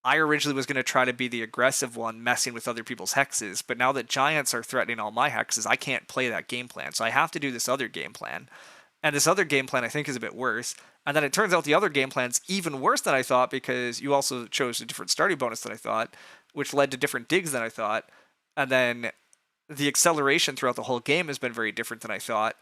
[SPEAKER 2] I originally was going to try to be the aggressive one, messing with other people's hexes, but now that giants are threatening all my hexes, I can't play that game plan. So I have to do this other game plan. And this other game plan I think is a bit worse. And then it turns out the other game plan's even worse than I thought because you also chose a different starting bonus than I thought, which led to different digs than I thought. And then the acceleration throughout the whole game has been very different than I thought.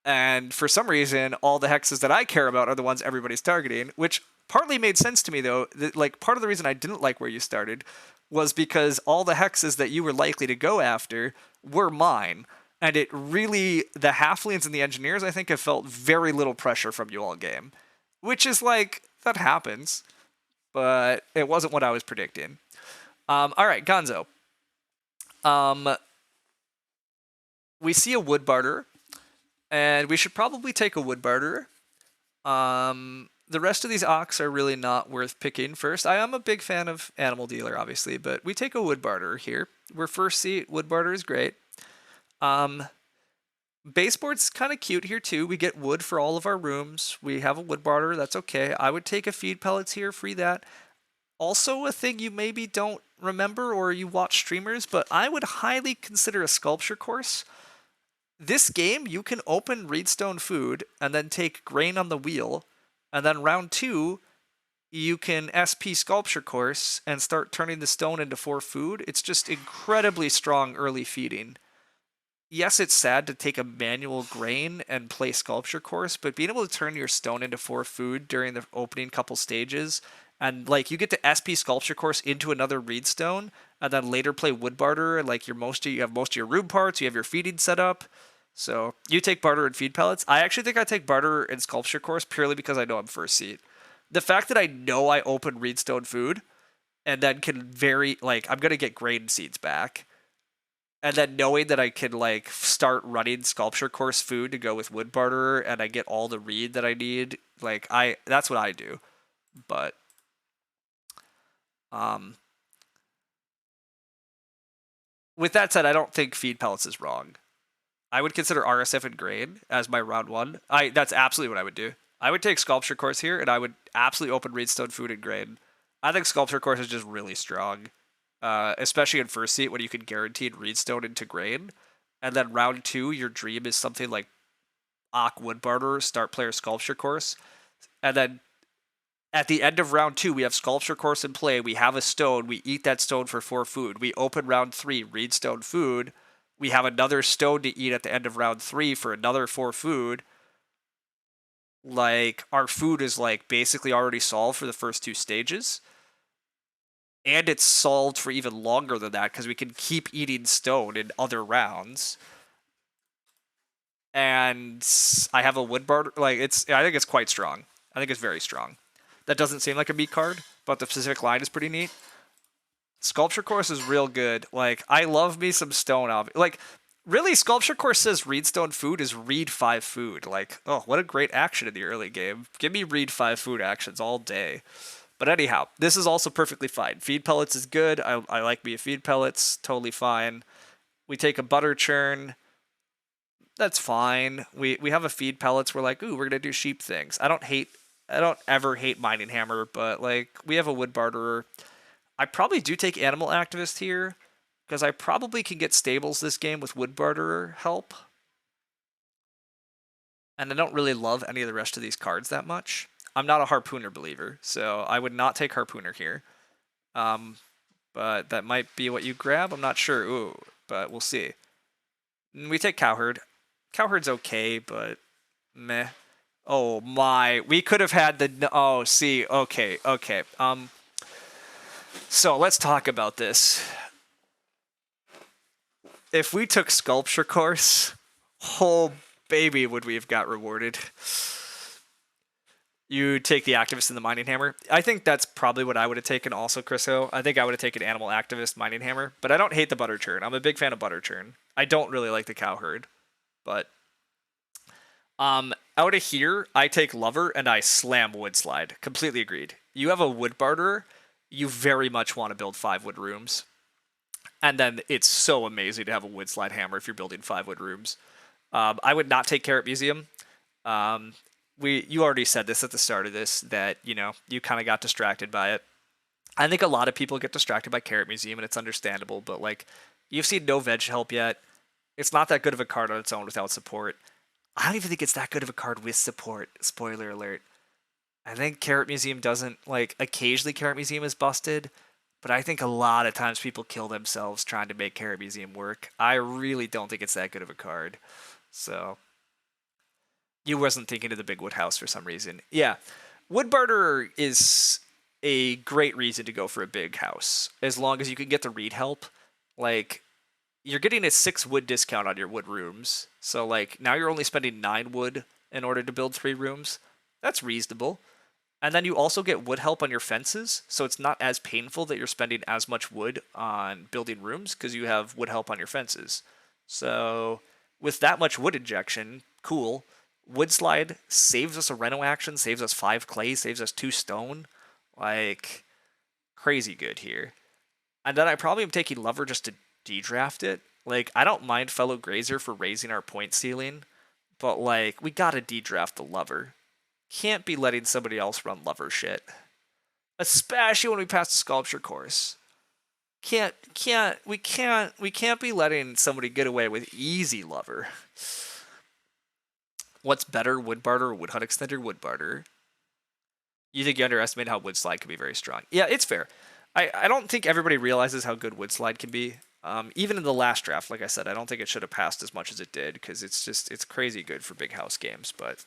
[SPEAKER 2] And for some reason, all the hexes that I care about are the ones everybody's targeting, which partly made sense to me though. Like part of the reason I didn't like where you started was because all the hexes that you were likely to go after were mine. And it really, the halflings and the engineers, I think, have felt very little pressure from you all game. Which is like, that happens. But it wasn't what I was predicting. Alright, Gonzo. We see a wood barter. And we should probably take a wood barter. The rest of these ox are really not worth picking first. I am a big fan of animal dealer, obviously, but we take a wood barter here. We're first seat. Wood barter is great. Baseboard's kind of cute here too. We get wood for all of our rooms. We have a wood barter. That's okay. I would take a feed pellets here. Free that. Also, a thing you maybe don't remember or you watch streamers, but I would highly consider a sculpture course. This game, you can open Reedstone Food and then take grain on the wheel. And then round 2, you can SP Sculpture Course and start turning the stone into 4 food. It's just incredibly strong early feeding. Yes, it's sad to take a manual grain and play Sculpture Course, but being able to turn your stone into 4 food during the opening couple stages, and like you get to SP Sculpture Course into another Reedstone, and then later play Wood Barter, and like you have most of your room parts, you have your feeding set up. So you take barter and feed pellets. I actually think I take barter and sculpture course purely because I know I'm first seat. The fact that I know I open Reedstone Food and then can I'm gonna get grain seeds back, and then knowing that I can like start running sculpture course food to go with wood barter and I get all the reed that I need, that's what I do. But with that said, I don't think feed pellets is wrong. I would consider RSF and grain as my round 1. That's absolutely what I would do. I would take sculpture course here, and I would absolutely open Reedstone Food and grain. I think sculpture course is just really strong, especially in first seat when you can guaranteed Reedstone into grain. And then round 2, your dream is something like Ock Wood Barter, start player sculpture course. And then at the end of round 2, we have sculpture course in play. We have a stone. We eat that stone for 4 food. We open round 3, Reedstone Food. We have another stone to eat at the end of round 3 for another 4 food. Like, our food is like basically already solved for the first 2 stages. And it's solved for even longer than that because we can keep eating stone in other rounds. And I have a wood barter. I think it's quite strong. I think it's very strong. That doesn't seem like a meat card, but the specific line is pretty neat. Sculpture Course is real good. Like, I love me some stone. Like, really, Sculpture Course says Reedstone Food is read 5 food. Like, oh, what a great action in the early game. Give me read 5 food actions all day. But anyhow, this is also perfectly fine. Feed pellets is good. I like me a feed pellets. Totally fine. We take a butter churn. That's fine. We have a feed pellets. We're like, ooh, we're gonna do sheep things. I don't ever hate mining hammer, but like we have a wood barterer. I probably do take Animal Activist here, because I probably can get stables this game with Wood Barterer help. And I don't really love any of the rest of these cards that much. I'm not a Harpooner believer, so I would not take Harpooner here. But that might be what you grab. I'm not sure. Ooh, but we'll see. We take Cowherd. Cowherd's okay, but meh. Oh my, we could have had the, oh, see, okay. So let's talk about this. If we took Sculpture Course, oh baby, would we have got rewarded. You take the Activist and the Mining Hammer. I think that's probably what I would have taken also, Chriso. I think I would have taken Animal Activist, Mining Hammer, but I don't hate the Butter Churn. I'm a big fan of Butter Churn. I don't really like the Cowherd, but out of here, I take Lover and I slam Wood Slide. Completely agreed. You have a Wood Barterer, you very much want to build 5 wood rooms. And then it's so amazing to have a Wood Slide Hammer if you're building 5 wood rooms. I would not take Carrot Museum. You already said this at the start of this, that, you kind of got distracted by it. I think a lot of people get distracted by Carrot Museum, and it's understandable. But like, you've seen no veg help yet. It's not that good of a card on its own without support. I don't even think it's that good of a card with support. Spoiler alert. I think Carrot Museum doesn't like. Occasionally, Carrot Museum is busted, but I think a lot of times people kill themselves trying to make Carrot Museum work. I really don't think it's that good of a card. So you wasn't thinking of the Big Wood House for some reason. Yeah, Wood Barter is a great reason to go for a big house as long as you can get the read help. Like you're getting a 6 wood discount on your wood rooms. So like now you're only spending 9 wood in order to build 3 rooms. That's reasonable. And then you also get wood help on your fences, so it's not as painful that you're spending as much wood on building rooms because you have wood help on your fences. So with that much wood injection, cool. Wood slide saves us a reno action, saves us 5 clay, saves us 2 stone. Like crazy good here. And then I probably am taking Lover just to de-draft it. Like, I don't mind Fellow Grazer for raising our point ceiling, but, like, we gotta de-draft the Lover. Can't be letting somebody else run Lover shit. Especially when we pass the Sculpture course. We can't be letting somebody get away with easy Lover. What's better, Wood Barter or Wood Hut Extender? Wood Barter. You think you underestimate how Wood Slide can be very strong. Yeah, it's fair. I don't think everybody realizes how good Wood Slide can be. Even in the last draft, like I said, I don't think it should have passed as much as it did because it's crazy good for big house games. But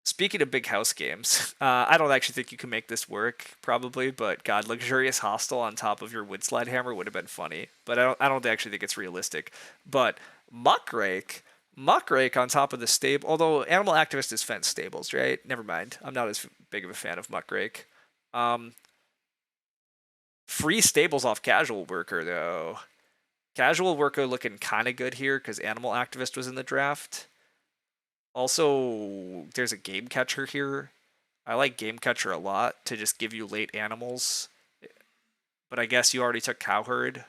[SPEAKER 2] speaking of big house games, I don't actually think you can make this work probably. But God, Luxurious Hostel on top of your Wood Slide Hammer would have been funny. But I don't actually think it's realistic. But Muckrake on top of the stable. Although Animal Activist is fence stables, right? Never mind. I'm not as big of a fan of Muckrake. Free stables off Casual Worker, though. Casual Worker looking kind of good here because Animal Activist was in the draft. Also, there's a Game Catcher here. I like Game Catcher a lot to just give you late animals. But I guess you already took Cowherd.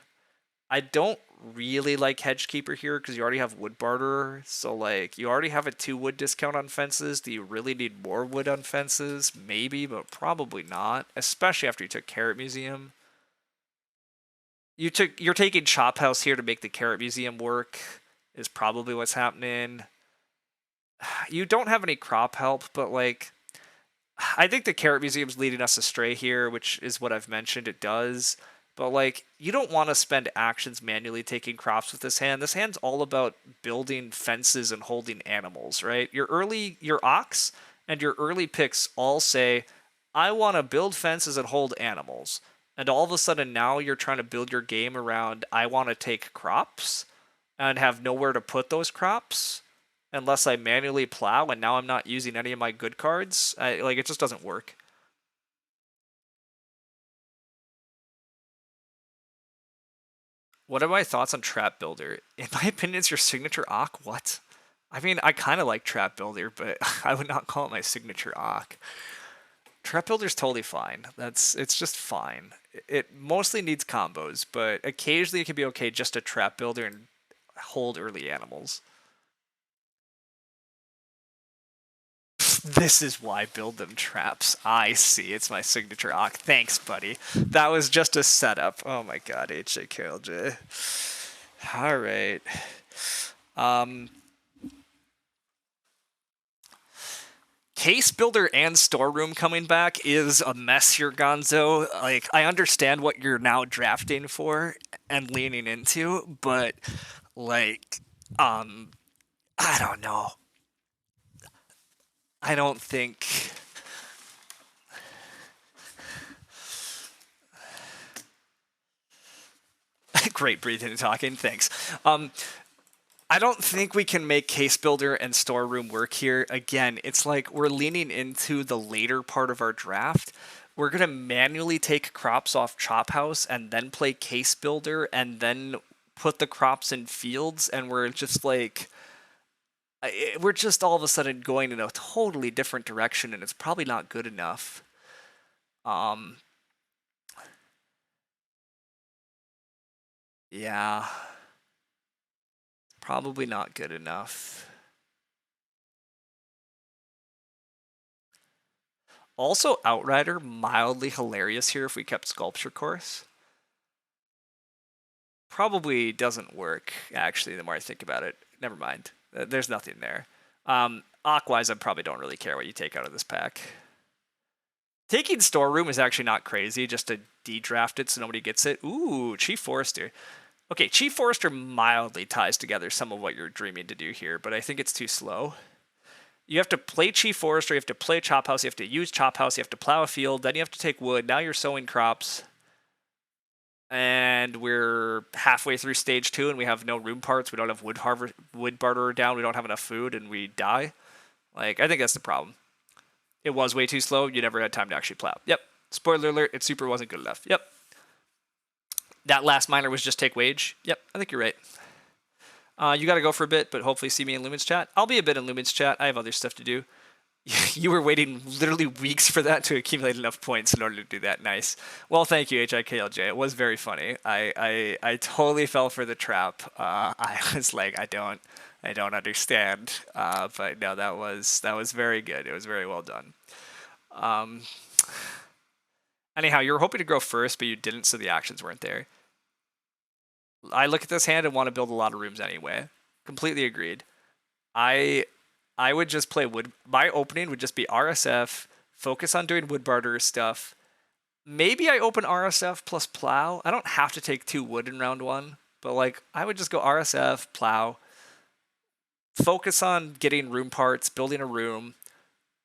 [SPEAKER 2] I don't really like Hedgekeeper here because you already have Wood Barterer. So, like, you already have a 2 wood discount on fences. Do you really need more wood on fences? Maybe, but probably not. Especially after you took Carrot Museum. You're taking Chop House here to make the Carrot Museum work, is probably what's happening. You don't have any crop help, but, like, I think the Carrot Museum's leading us astray here, which is what I've mentioned it does. But, like, you don't want to spend actions manually taking crops with this hand. This hand's all about building fences and holding animals, right? Your Ox and your early picks all say, I want to build fences and hold animals. And all of a sudden now you're trying to build your game around, I want to take crops and have nowhere to put those crops unless I manually plow, and now I'm not using any of my good cards. Like, it just doesn't work. What are my thoughts on Trap Builder? In my opinion, it's your signature Ock. What? I mean, I kind of like Trap Builder, but I would not call it my signature Ock. Trap Builder's totally fine. It's just fine. It mostly needs combos, but occasionally it can be okay just to Trap Builder and hold early animals. This is why build them traps. I see. It's my signature Ock. Thanks, buddy. That was just a setup. Oh my god, HJ KLJ. All right. Case Builder and Storeroom coming back is a mess here, Gonzo. Like, I understand what you're now drafting for and leaning into, but, like, I don't know. I don't think... Great breathing and talking, thanks. I don't think we can make Case Builder and Storeroom work here. Again, it's like we're leaning into the later part of our draft. We're going to manually take crops off Chop House and then play Case Builder and then put the crops in fields, and we're just like... We're just all of a sudden going in a totally different direction, and it's probably not good enough. Yeah. Probably not good enough. Also, Outrider, mildly hilarious here if we kept Sculpture Course. Probably doesn't work, actually, the more I think about it. Never mind. There's nothing there. Aquwise, I probably don't really care what you take out of this pack. Taking Storeroom is actually not crazy, just to de-draft it so nobody gets it. Ooh, Chief Forester. Okay, Chief Forester mildly ties together some of what you're dreaming to do here, but I think it's too slow. You have to play Chief Forester, you have to play Chop House, you have to use Chop House, you have to plow a field, then you have to take wood. Now you're sowing crops. And we're halfway through stage 2 and we have no room parts. We don't have wood barterer down. We don't have enough food and we die. Like, I think that's the problem. It was way too slow. You never had time to actually plow. Yep. Spoiler alert, it super wasn't good enough. Yep. That last miner was just take wage. Yep, I think you're right. You got to go for a bit, but hopefully see me in Lumen's chat. I'll be a bit in Lumen's chat. I have other stuff to do. You were waiting literally weeks for that to accumulate enough points in order to do that. Nice. Well, thank you, HIKLJ. It was very funny. I totally fell for the trap. I was like, I don't understand. But no, that was very good. It was very well done. Anyhow, you were hoping to grow first, but you didn't, so the actions weren't there. I look at this hand and want to build a lot of rooms anyway. Completely agreed. I would just play wood. My opening would just be RSF, focus on doing wood barter stuff. Maybe I open RSF plus plow. I don't have to take 2 wood in round 1, but like I would just go RSF, plow, focus on getting room parts, building a room,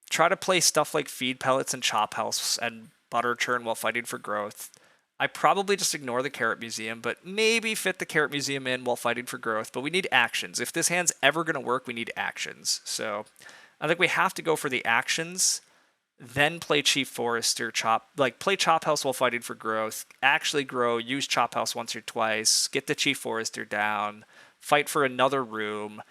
[SPEAKER 2] try to play stuff like feed pellets and chop house and butter churn while fighting for growth. I probably just ignore the Carrot Museum, but maybe fit the Carrot Museum in while fighting for growth. But we need actions. If this hand's ever going to work, we need actions. So I think we have to go for the actions, then play Chief Forester, play Chop House while fighting for growth, actually grow, use Chop House once or twice, get the Chief Forester down, fight for another room.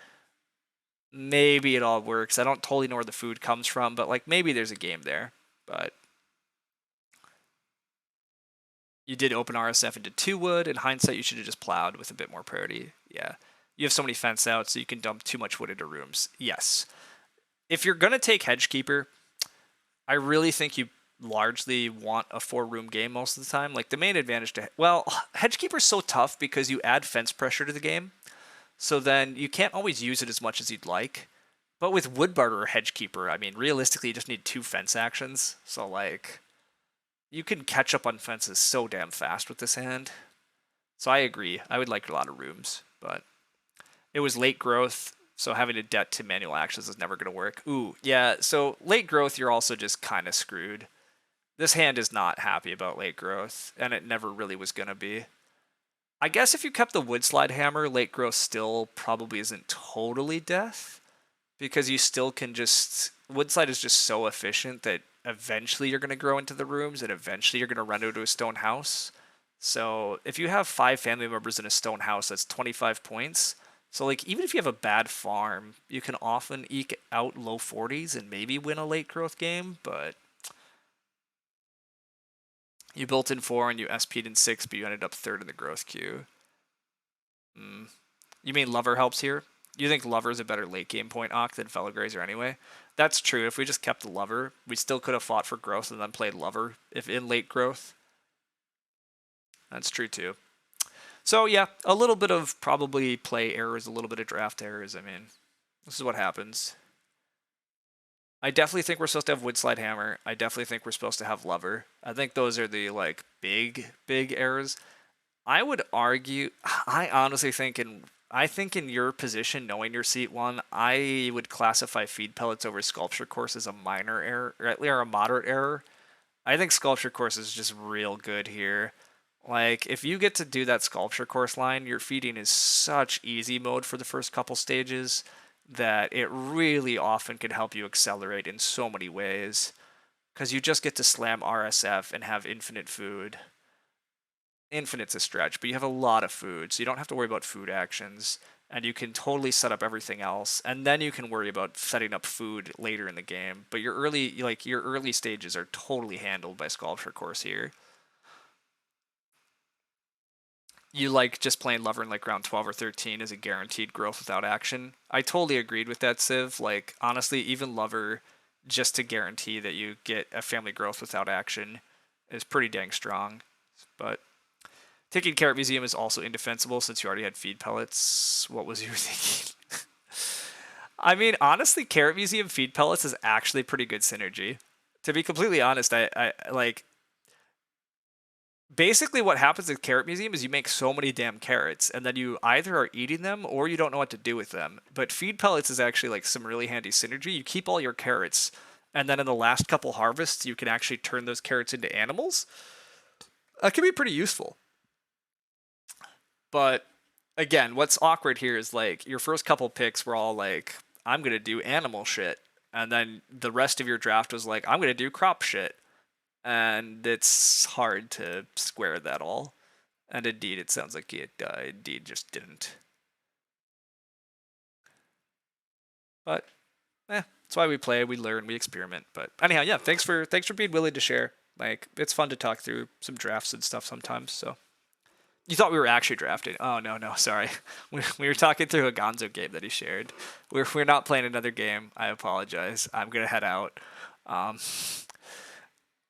[SPEAKER 2] Maybe it all works. I don't totally know where the food comes from, but like maybe there's a game there. But you did open RSF into 2 wood. In hindsight, you should have just plowed with a bit more priority. Yeah. You have so many fence outs, so you can dump too much wood into rooms. Yes. If you're going to take Hedgekeeper, I really think you largely want a 4-room game most of the time. Like, the main advantage to... Well, Hedgekeeper's so tough because you add fence pressure to the game, so then you can't always use it as much as you'd like. But with Wood Barter or Hedgekeeper, I mean, realistically, you just need 2 fence actions. So, like... You can catch up on fences so damn fast with this hand. So I agree. I would like a lot of rooms, but it was late growth, so having a debt to manual actions is never going to work. Ooh, yeah, so late growth, you're also just kind of screwed. This hand is not happy about late growth, and it never really was going to be. I guess if you kept the Woodslide Hammer, late growth still probably isn't totally death, because you still can just... Woodslide is just so efficient that eventually you're going to grow into the rooms, and eventually you're going to run into a stone house. So if you have 5 family members in a stone house, that's 25 points. So like even if you have a bad farm, you can often eke out low 40s and maybe win a late growth game, but you built in 4 and you SP'd in 6, but you ended up 3rd in the growth queue. You mean Lover helps here? You think Lover is a better late game point Ock than Fellow Grazer anyway? That's true. If we just kept the Lover, we still could have fought for growth and then played Lover if in late growth. That's true too. So yeah, a little bit of probably play errors, a little bit of draft errors. I mean, this is what happens. I definitely think we're supposed to have Woodslide Hammer. I definitely think we're supposed to have Lover. I think those are the like big errors. I would argue, I honestly think in your position, knowing your seat 1, I would classify feed pellets over Sculpture Course as a minor error, or a moderate error. I think Sculpture Course is just real good here. Like, if you get to do that Sculpture Course line, your feeding is such easy mode for the first couple stages that it really often can help you accelerate in so many ways. Because you just get to slam RSF and have infinite food. Infinite's a stretch, but you have a lot of food, so you don't have to worry about food actions, and you can totally set up everything else, and then you can worry about setting up food later in the game. But your early stages are totally handled by Sculpture Course here. You like just playing Lover in like round 12 or 13 as a guaranteed growth without action. I totally agreed with that, Civ. Like, honestly, even Lover just to guarantee that you get a family growth without action is pretty dang strong. But taking Carrot Museum is also indefensible since you already had feed pellets. What was you thinking? I mean, honestly, Carrot Museum feed pellets is actually pretty good synergy. To be completely honest, I like basically what happens at Carrot Museum is you make so many damn carrots, and then you either are eating them or you don't know what to do with them. But feed pellets is actually like some really handy synergy. You keep all your carrots, and then in the last couple harvests, you can actually turn those carrots into animals. That can be pretty useful. But again, what's awkward here is like your first couple picks were all like, I'm gonna do animal shit, and then the rest of your draft was like, I'm gonna do crop shit, and it's hard to square that all. And indeed, it sounds like it indeed just didn't. But that's why we play, we learn, we experiment. But anyhow, yeah, thanks for being willing to share. Like, it's fun to talk through some drafts and stuff sometimes. So you thought we were actually drafting? Oh no, sorry. We were talking through a Gonzo game that he shared. We're not playing another game. I apologize. I'm gonna head out. Um,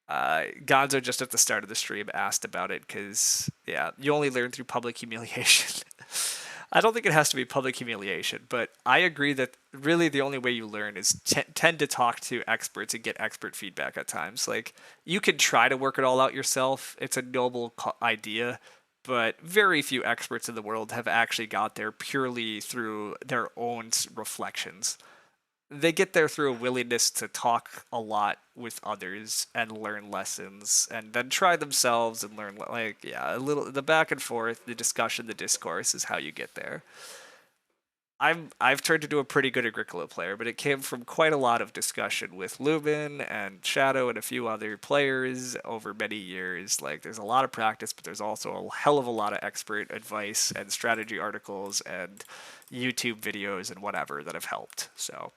[SPEAKER 2] Gonzo just at the start of the stream asked about it because yeah, you only learn through public humiliation. I don't think it has to be public humiliation, but I agree that really the only way you learn is tend to talk to experts and get expert feedback at times. Like, you can try to work it all out yourself. It's a noble idea, but very few experts in the world have actually got there purely through their own reflections. They get there through a willingness to talk a lot with others and learn lessons and then try themselves and learn, like, yeah, a little, the back and forth, the discussion, the discourse is how you get there. I've turned into a pretty good Agricola player, but it came from quite a lot of discussion with Lumen and Shadow and a few other players over many years. Like, there's a lot of practice, but there's also a hell of a lot of expert advice and strategy articles and YouTube videos and whatever that have helped. So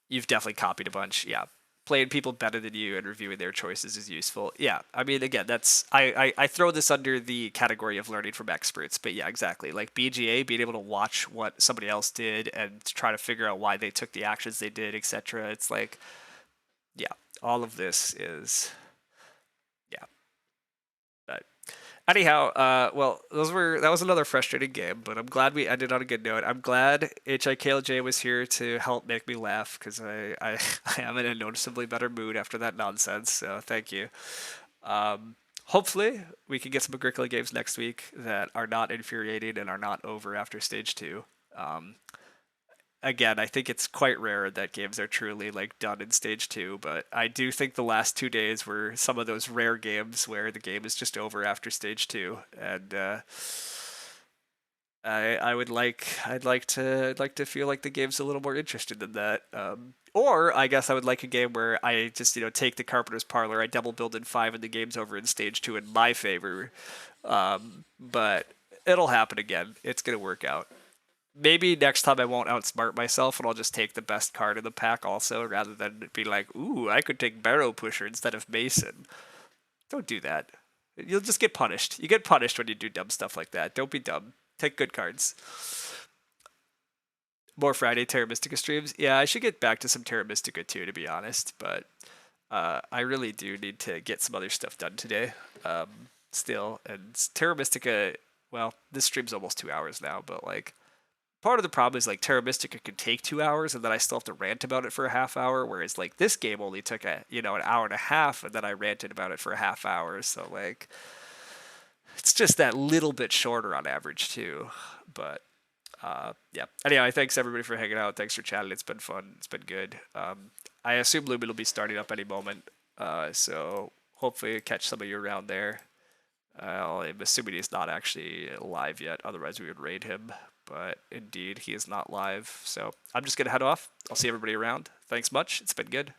[SPEAKER 2] you've definitely copied a bunch. Yeah. Playing people better than you and reviewing their choices is useful. Yeah. I mean, again, that's, I throw this under the category of learning from experts, but yeah, exactly. Like BGA, being able to watch what somebody else did and try to figure out why they took the actions they did, etc. It's like, yeah, all of this is, yeah. But anyhow, well, that was another frustrating game, but I'm glad we ended on a good note. I'm glad HIKLJ was here to help make me laugh because I I am in a noticeably better mood after that nonsense. So thank you. Hopefully we can get some Agricola games next week that are not infuriating and are not over after stage 2. Um, Again, I think it's quite rare that games are truly like done in stage 2, but I do think the last 2 days were some of those rare games where the game is just over after stage 2, and I'd like to feel like the game's a little more interested than that. Or I guess I would like a game where I just take the Carpenter's Parlor, I double build in 5, and the game's over in stage 2 in my favor. But it'll happen again. It's gonna work out. Maybe next time I won't outsmart myself and I'll just take the best card in the pack also, rather than be like, ooh, I could take Barrow Pusher instead of Mason. Don't do that. You'll just get punished. You get punished when you do dumb stuff like that. Don't be dumb. Take good cards. More Friday Terra Mystica streams. Yeah, I should get back to some Terra Mystica too, to be honest. But I really do need to get some other stuff done today. Still, and Terra Mystica. Well, this stream's almost 2 hours now, but like, part of the problem is like Terra Mystica could take 2 hours and then I still have to rant about it for a half hour, whereas like this game only took an hour and a half and then I ranted about it for a half hour. So like, it's just that little bit shorter on average too. But yeah. Anyway, thanks everybody for hanging out. Thanks for chatting. It's been fun. It's been good. I assume Lumen will be starting up any moment. So hopefully catch some of you around there. I'm assuming he's not actually live yet. Otherwise, we would raid him. But indeed, he is not live. So I'm just going to head off. I'll see everybody around. Thanks much. It's been good.